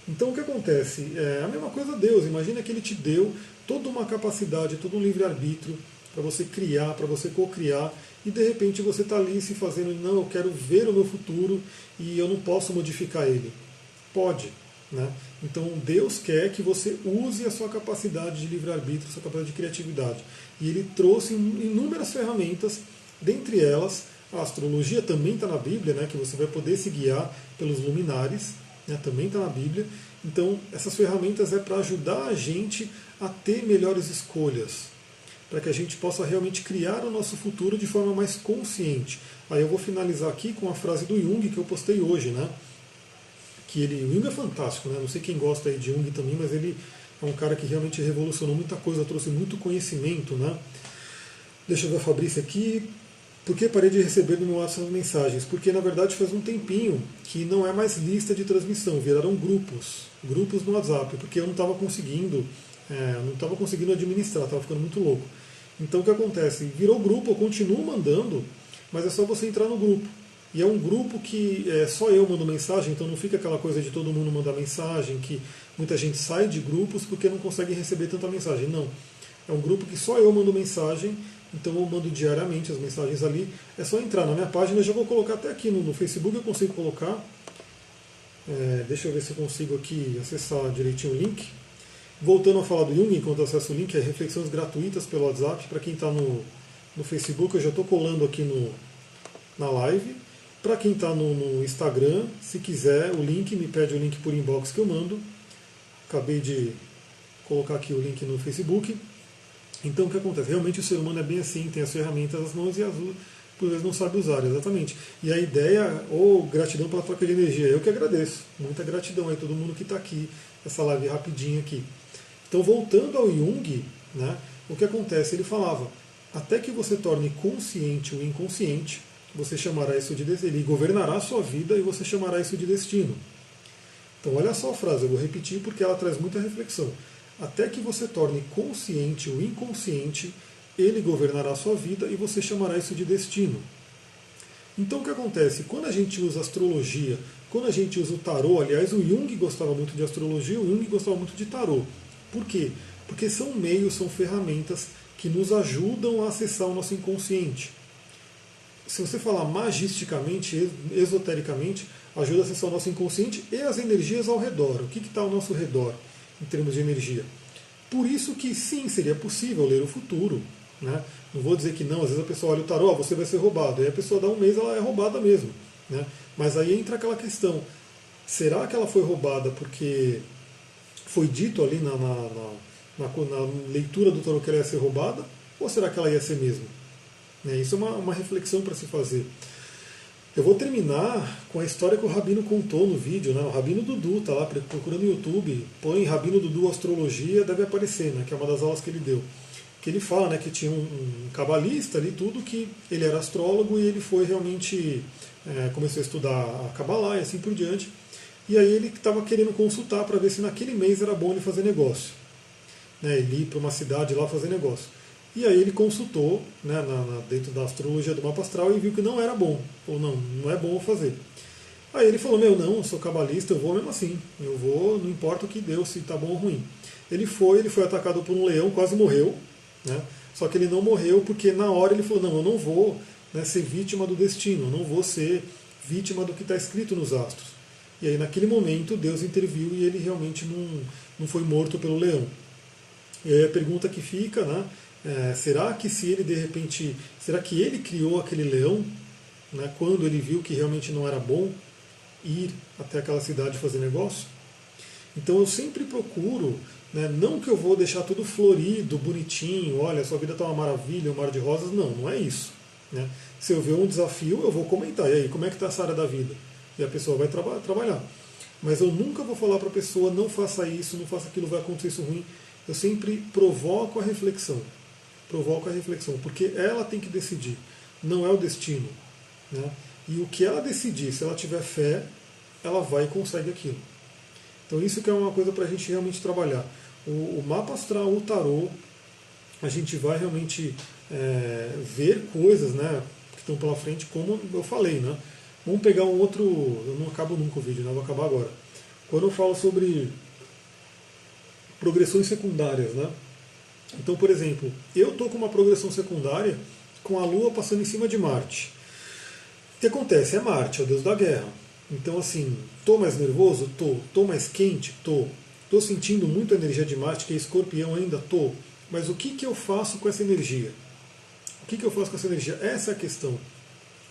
Então o que acontece? É a mesma coisa Deus, imagina que Ele te deu toda uma capacidade, todo um livre-arbítrio para você criar, para você co-criar, e de repente você está ali se fazendo, não, eu quero ver o meu futuro e eu não posso modificar ele. Pode. Né? Então Deus quer que você use a sua capacidade de livre-arbítrio, a sua capacidade de criatividade. E Ele trouxe inúmeras ferramentas, dentre elas a astrologia também está na Bíblia, né, que você vai poder se guiar pelos luminares, né, também está na Bíblia. Então essas ferramentas é para ajudar a gente a ter melhores escolhas, para que a gente possa realmente criar o nosso futuro de forma mais consciente. Aí eu vou finalizar aqui com a frase do Jung que eu postei hoje, né? Que o Jung é fantástico, né? Não sei quem gosta aí de Jung também, mas ele é um cara que realmente revolucionou muita coisa, trouxe muito conhecimento, né? Deixa eu ver a Fabrícia aqui. Por que parei de receber no meu WhatsApp mensagens? Porque na verdade faz um tempinho que não é mais lista de transmissão, viraram grupos no WhatsApp, porque eu não estava conseguindo, administrar, estava ficando muito louco. Então o que acontece? Virou grupo, eu continuo mandando, mas é só você entrar no grupo. E é um grupo que só eu mando mensagem, então não fica aquela coisa de todo mundo mandar mensagem, que muita gente sai de grupos porque não consegue receber tanta mensagem. Não. É um grupo que só eu mando mensagem, então eu mando diariamente as mensagens ali. É só entrar na minha página, eu já vou colocar até aqui no Facebook, eu consigo colocar. Deixa eu ver se eu consigo aqui acessar direitinho o link. Voltando a falar do Jung, enquanto eu acesso o link, é reflexões gratuitas pelo WhatsApp. Para quem está no Facebook, eu já estou colando aqui na live. Para quem está no Instagram, se quiser, o link, me pede o link por inbox que eu mando. Acabei de colocar aqui o link no Facebook. Então o que acontece? Realmente o ser humano é bem assim, tem as ferramentas nas mãos e por vezes não sabe usar, exatamente. E a ideia, gratidão pela troca de energia, eu que agradeço. Muita gratidão aí, todo mundo que está aqui, essa live rapidinha aqui. Então voltando ao Jung, né, o que acontece? Ele falava, até que você torne consciente o inconsciente, você chamará isso de destino, ele governará a sua vida e você chamará isso de destino. Então olha só a frase, eu vou repetir porque ela traz muita reflexão. Até que você torne consciente o inconsciente, ele governará a sua vida e você chamará isso de destino. Então o que acontece? Quando a gente usa astrologia, quando a gente usa o tarô, aliás o Jung gostava muito de astrologia, o Jung gostava muito de tarô. Por quê? Porque são meios, são ferramentas que nos ajudam a acessar o nosso inconsciente. Se você falar magisticamente, esotericamente, ajuda a acessar o nosso inconsciente e as energias ao redor. O que está ao nosso redor em termos de energia? Por isso que sim, seria possível ler o futuro. Né? Não vou dizer que não, às vezes a pessoa olha o tarô, você vai ser roubado. Aí a pessoa dá um mês, ela é roubada mesmo. Né? Mas aí entra aquela questão, será que ela foi roubada porque foi dito ali na leitura do tarô que ela ia ser roubada? Ou será que ela ia ser mesmo? Isso é uma reflexão para se fazer. Eu vou terminar com a história que o Rabino contou no vídeo. Né? O Rabino Dudu está lá procurando no YouTube, põe Rabino Dudu Astrologia, deve aparecer, né? Que é uma das aulas que ele deu. Que ele fala, né, que tinha um cabalista ali, tudo, que ele era astrólogo e ele foi realmente, começou a estudar a Kabbalah e assim por diante. E aí ele estava querendo consultar para ver se naquele mês era bom ele fazer negócio. Né? Ele ir para uma cidade lá fazer negócio. E aí ele consultou, né, dentro da astrologia do mapa astral e viu que não era bom. Ou não é bom eu fazer. Aí ele falou, eu sou cabalista, eu vou mesmo assim. Eu vou, não importa o que deu, se está bom ou ruim. Ele foi atacado por um leão, quase morreu. Né? Só que ele não morreu porque na hora ele falou, eu não vou, né, ser vítima do destino, eu não vou ser vítima do que está escrito nos astros. E aí naquele momento Deus interviu e ele realmente não foi morto pelo leão. E aí a pergunta que fica, né? Será que se ele de repente, será que ele criou aquele leão, né, quando ele viu que realmente não era bom ir até aquela cidade fazer negócio? Então eu sempre procuro, né, não que eu vou deixar tudo florido, bonitinho, olha, sua vida está uma maravilha, um mar de rosas, não é isso. Né? Se eu ver um desafio, eu vou comentar, e aí, como é que está essa área da vida? E a pessoa vai trabalhar. Mas eu nunca vou falar para a pessoa, não faça isso, não faça aquilo, vai acontecer isso ruim. Eu sempre provoco a reflexão, porque ela tem que decidir, não é o destino. Né? E o que ela decidir, se ela tiver fé, ela vai e consegue aquilo. Então isso que é uma coisa para a gente realmente trabalhar. O mapa astral, o tarô, a gente vai realmente ver coisas, né, que estão pela frente, como eu falei, né? Vamos pegar um outro. Eu não acabo nunca o vídeo, né? Vou acabar agora. Quando eu falo sobre progressões secundárias, né? Então, por exemplo, eu estou com uma progressão secundária com a Lua passando em cima de Marte. O que acontece? É Marte, é o deus da guerra. Então, assim, estou mais nervoso? Estou mais quente? Estou sentindo muito a energia de Marte, que é Escorpião ainda? Estou. Mas o que eu faço com essa energia? O que eu faço com essa energia? Essa é a questão.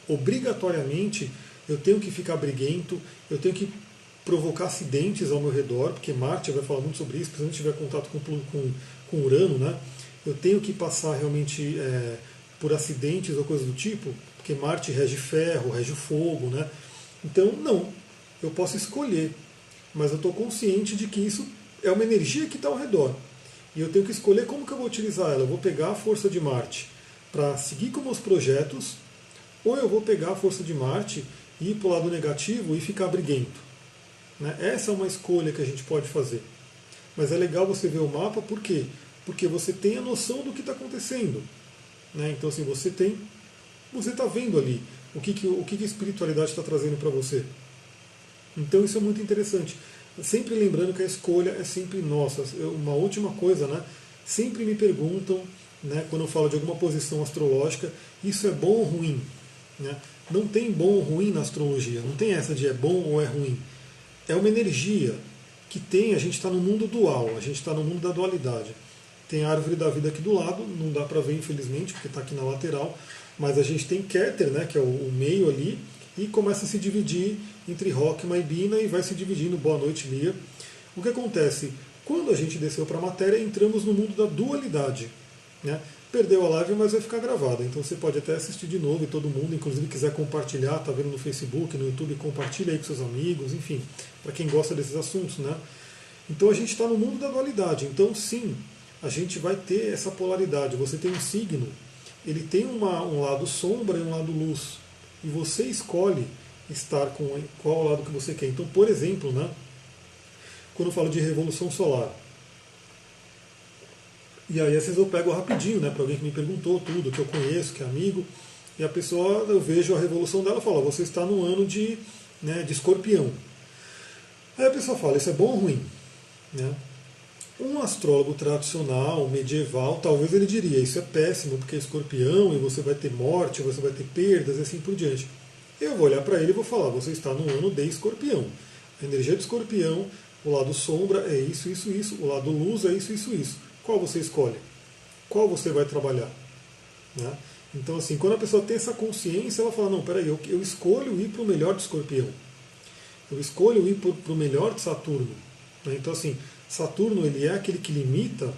Obrigatoriamente, eu tenho que ficar briguento, eu tenho que provocar acidentes ao meu redor, porque Marte vai falar muito sobre isso, principalmente se tiver contato com Urano, né? Eu tenho que passar realmente por acidentes ou coisas do tipo, porque Marte rege ferro, rege fogo, né? Então, não, eu posso escolher, mas eu estou consciente de que isso é uma energia que está ao redor. E eu tenho que escolher como que eu vou utilizar ela. Eu vou pegar a força de Marte para seguir com meus projetos, ou eu vou pegar a força de Marte e ir para o lado negativo e ficar briguento. Né? Essa é uma escolha que a gente pode fazer. Mas é legal você ver o mapa, por quê? Porque você tem a noção do que está acontecendo. Né? Então, assim, você está vendo ali o que a espiritualidade está trazendo para você. Então, isso é muito interessante. Sempre lembrando que a escolha é sempre nossa. Uma última coisa, né? Sempre me perguntam, né, quando eu falo de alguma posição astrológica, isso é bom ou ruim? Né? Não tem bom ou ruim na astrologia. Não tem essa de é bom ou é ruim. É uma energia que a gente está no mundo dual, a gente está no mundo da dualidade. Tem a árvore da vida aqui do lado, não dá para ver infelizmente, porque está aqui na lateral, mas a gente tem Keter, né, que é o meio ali, e começa a se dividir entre Rockma e Bina e vai se dividindo. Boa noite, Lia. O que acontece? Quando a gente desceu para a matéria, entramos no mundo da dualidade. Né? Perdeu a live, mas vai ficar gravada. Então você pode até assistir de novo e todo mundo, inclusive quiser compartilhar, tá vendo no Facebook, no YouTube, compartilha aí com seus amigos, enfim, para quem gosta desses assuntos, né? Então a gente está no mundo da dualidade. Então sim, a gente vai ter essa polaridade. Você tem um signo, ele tem um lado sombra e um lado luz. E você escolhe estar com qual lado que você quer. Então, por exemplo, né, quando eu falo de revolução solar, e aí às vezes eu pego rapidinho, né, para alguém que me perguntou tudo, que eu conheço, que é amigo, e a pessoa, eu vejo a revolução dela e falo, você está no ano de Escorpião. Aí a pessoa fala, isso é bom ou ruim? Né? Um astrólogo tradicional, medieval, talvez ele diria, isso é péssimo, porque é Escorpião e você vai ter morte, você vai ter perdas e assim por diante. Eu vou olhar para ele e vou falar, você está no ano de Escorpião. A energia de Escorpião, o lado sombra é isso, isso, isso, o lado luz é isso, isso, isso. Qual você escolhe? Qual você vai trabalhar? Né? Então, assim, quando a pessoa tem essa consciência, ela fala, não, peraí, eu escolho ir para o melhor de Escorpião. Eu escolho ir para o melhor de Saturno. Né? Então, assim, Saturno, ele é aquele que limita,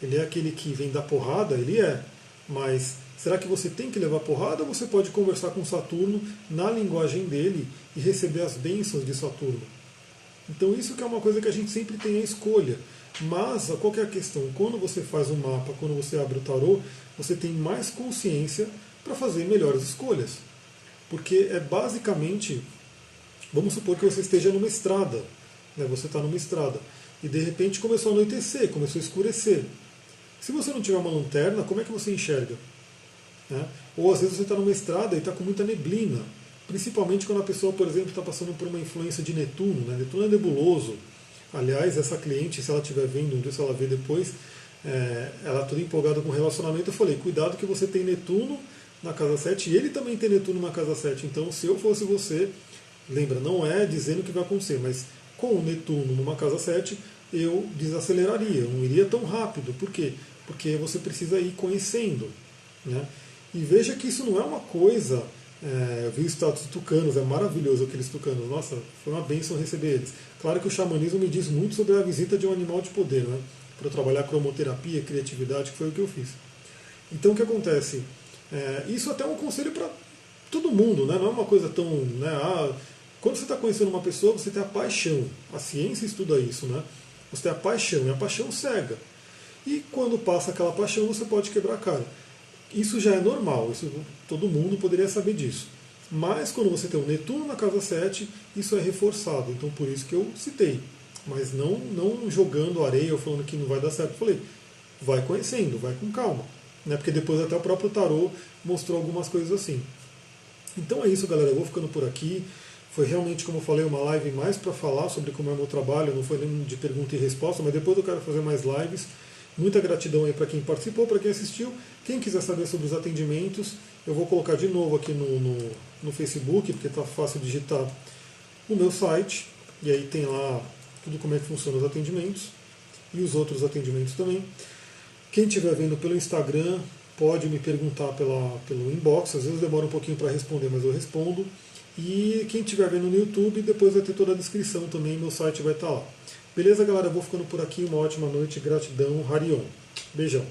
ele é aquele que vem dar porrada, ele é. Mas será que você tem que levar porrada ou você pode conversar com Saturno na linguagem dele e receber as bênçãos de Saturno? Então isso que é uma coisa que a gente sempre tem a escolha. Mas qual que é a questão? Quando você faz um mapa, quando você abre o tarô, você tem mais consciência para fazer melhores escolhas. Porque é basicamente, vamos supor que você esteja numa estrada, né? Você está numa estrada e de repente começou a anoitecer, começou a escurecer. Se você não tiver uma lanterna, como é que você enxerga? Né? Ou às vezes você está numa estrada e está com muita neblina, principalmente quando a pessoa, por exemplo, está passando por uma influência de Netuno. Né? Netuno é nebuloso. Aliás, essa cliente, se ela estiver vendo, se ela ver depois, ela toda empolgada com o relacionamento, eu falei, cuidado que você tem Netuno na casa 7 e ele também tem Netuno na casa 7. Então, se eu fosse você, lembra, não é dizendo o que vai acontecer, mas com o Netuno numa casa 7, eu desaceleraria, eu não iria tão rápido. Por quê? Porque você precisa ir conhecendo. Né? E veja que isso não é uma coisa... eu vi o status de tucanos, é maravilhoso aqueles tucanos. Nossa, foi uma bênção receber eles. Claro que o xamanismo me diz muito sobre a visita de um animal de poder, né? Para trabalhar cromoterapia, criatividade, que foi o que eu fiz. Então o que acontece? Isso até é um conselho para todo mundo, né? Não é uma coisa tão... Né? Quando você está conhecendo uma pessoa, você tem a paixão. A ciência estuda isso, né? Você tem a paixão, e a paixão cega. E quando passa aquela paixão, você pode quebrar a cara. Isso já é normal, isso, todo mundo poderia saber disso. Mas quando você tem o Netuno na casa 7, isso é reforçado. Então por isso que eu citei. Mas não jogando areia ou falando que não vai dar certo. Eu falei, vai conhecendo, vai com calma. Né? Porque depois até o próprio tarô mostrou algumas coisas assim. Então é isso, galera. Eu vou ficando por aqui. Foi realmente, como eu falei, uma live mais para falar sobre como é o meu trabalho. Não foi nem de pergunta e resposta, mas depois eu quero fazer mais lives. Muita gratidão aí para quem participou, para quem assistiu. Quem quiser saber sobre os atendimentos, eu vou colocar de novo aqui no Facebook, porque está fácil digitar o meu site. E aí tem lá tudo como é que funciona os atendimentos e os outros atendimentos também. Quem estiver vendo pelo Instagram pode me perguntar pelo inbox, às vezes demora um pouquinho para responder, mas eu respondo. E quem estiver vendo no YouTube, depois vai ter toda a descrição também, meu site vai estar lá. Beleza, galera? Eu vou ficando por aqui, uma ótima noite, gratidão, Harion. Beijão.